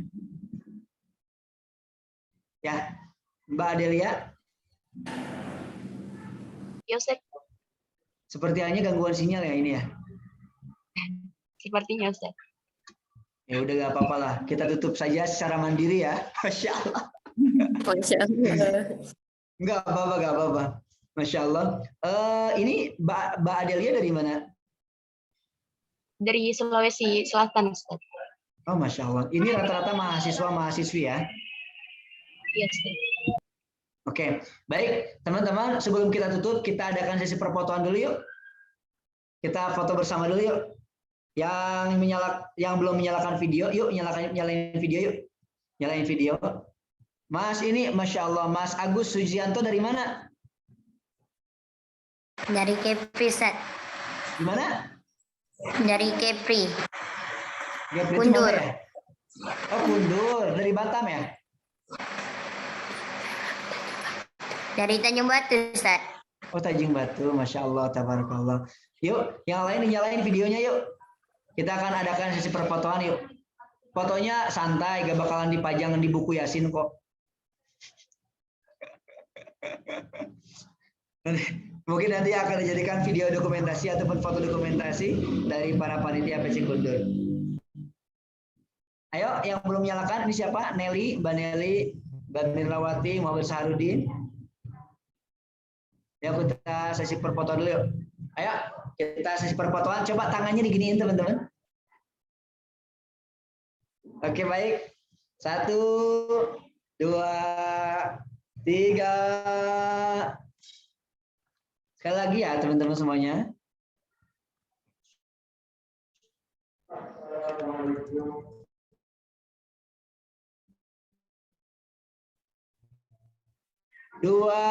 [SPEAKER 4] Ya, Mbak Adelia.
[SPEAKER 7] Yosef.
[SPEAKER 4] Sepertinya gangguan sinyal ya ini ya.
[SPEAKER 7] Sepertinya Ustaz.
[SPEAKER 4] Ya udah gak apa-apa lah. Kita tutup saja secara mandiri ya. Masya Allah.
[SPEAKER 6] Masya Allah.
[SPEAKER 4] Enggak apa-apa, enggak apa-apa. Masya Allah. Ini Mbak Adelia dari mana?
[SPEAKER 7] Dari Sulawesi Selatan Ustaz.
[SPEAKER 4] Oh, Masya Allah. Ini rata-rata mahasiswa-mahasiswi ya?
[SPEAKER 7] Iya Ustaz.
[SPEAKER 4] Oke, baik. Teman-teman, sebelum kita tutup, kita adakan sesi perfotoan dulu yuk. Kita foto bersama dulu yuk. Yang belum menyalakan video, yuk nyalain video yuk. Nyalain video. Mas ini, Masya Allah, Mas Agus Sujianto dari mana?
[SPEAKER 8] Dari Kepri, Ustaz.
[SPEAKER 4] Di mana?
[SPEAKER 8] Dari Kepri.
[SPEAKER 4] Kepri
[SPEAKER 8] Kundur.
[SPEAKER 4] Ya? Oh, Kundur. Dari Batam ya?
[SPEAKER 8] Dari Tanjung Batu, Ustaz.
[SPEAKER 4] Oh, Tanjung Batu. Masya Allah, tabarakallah. Yuk, yang lain nyalain videonya yuk. Kita akan adakan sesi perfotoan yuk. Fotonya santai, gak bakalan dipajang di buku Yasin kok. Mungkin nanti akan dijadikan video dokumentasi ataupun foto dokumentasi dari para panitia PC Kundur. Ayo, yang belum nyalakan ini siapa? Nelly, Mbak Nelly, Mbak Nirlawati, Muhammad Saharudin. Ya, kita sesi perfotoan dulu yuk. Ayo, kita sesi perfotoan. Coba tangannya diginiin teman-teman. Oke, baik. 1, 2, 3. Sekali lagi ya teman-teman semuanya. Dua,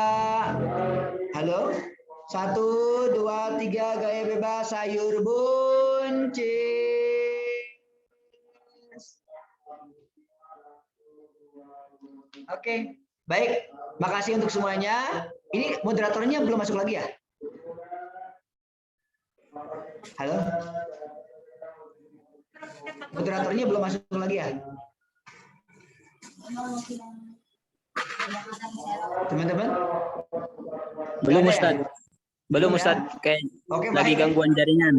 [SPEAKER 4] halo, 1, 2, 3, gaya bebas sayur buncis. Oke, baik. Makasih untuk semuanya. Ini moderatornya belum masuk lagi ya? Halo? Moderatornya belum masuk lagi ya? Teman-teman?
[SPEAKER 9] Belum
[SPEAKER 4] Nggak ada
[SPEAKER 9] Ustaz.
[SPEAKER 4] ya?
[SPEAKER 9] Belum
[SPEAKER 4] Ya?
[SPEAKER 9] Ustaz. Kayak
[SPEAKER 4] Oke,
[SPEAKER 9] lagi
[SPEAKER 4] baik.
[SPEAKER 9] gangguan jaringan.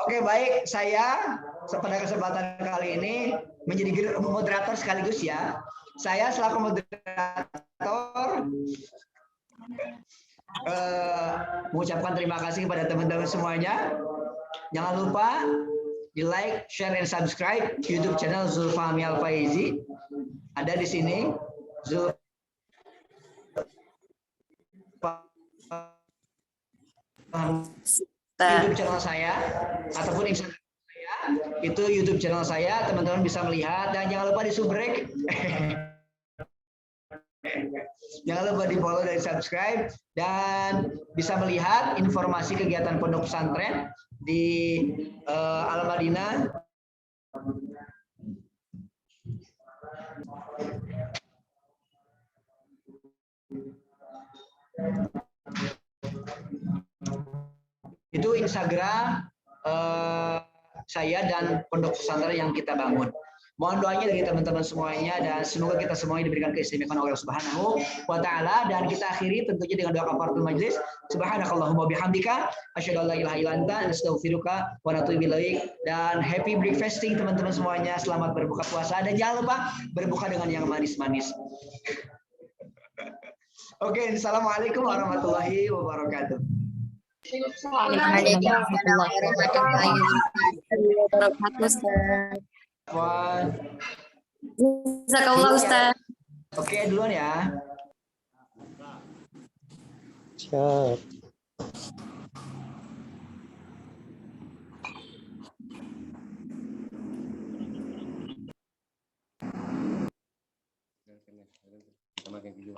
[SPEAKER 4] Oke, baik. Saya pada kesempatan kali ini menjadi moderator sekaligus ya. Saya selaku moderator mengucapkan terima kasih kepada teman-teman semuanya. Jangan lupa di like, share, dan subscribe YouTube channel Zulfahmi Al-Faizi. Ada di sini. YouTube channel saya ataupun Instagram saya, itu YouTube channel saya, teman-teman bisa melihat, dan jangan lupa di subrek. Jangan lupa di follow dan subscribe, dan bisa melihat informasi kegiatan pondok pesantren di Al Madinah. Itu Instagram saya dan pondok pesantren yang kita bangun. Mohon doanya dari teman-teman semuanya, dan semoga kita semuanya diberikan keistimewaan oleh Allah Subhanahu wa taala. Dan kita akhiri tentunya dengan doa kafaratul majlis. Subhanakallahumma bihamdika asyhadu an la ilaha illa anta astaghfiruka wa atubu ilaik. Dan happy breakfasting teman-teman semuanya. Selamat berbuka puasa, dan jangan lupa berbuka dengan yang manis-manis. Oke, assalamualaikum warahmatullahi wabarakatuh.
[SPEAKER 8] Waalaikumsalam warahmatullahi
[SPEAKER 6] Wabarakatuh.
[SPEAKER 4] Jazakallah
[SPEAKER 6] Ustaz.
[SPEAKER 4] Oke, duluan ya.
[SPEAKER 5] Siap.
[SPEAKER 9] Sama kayak video.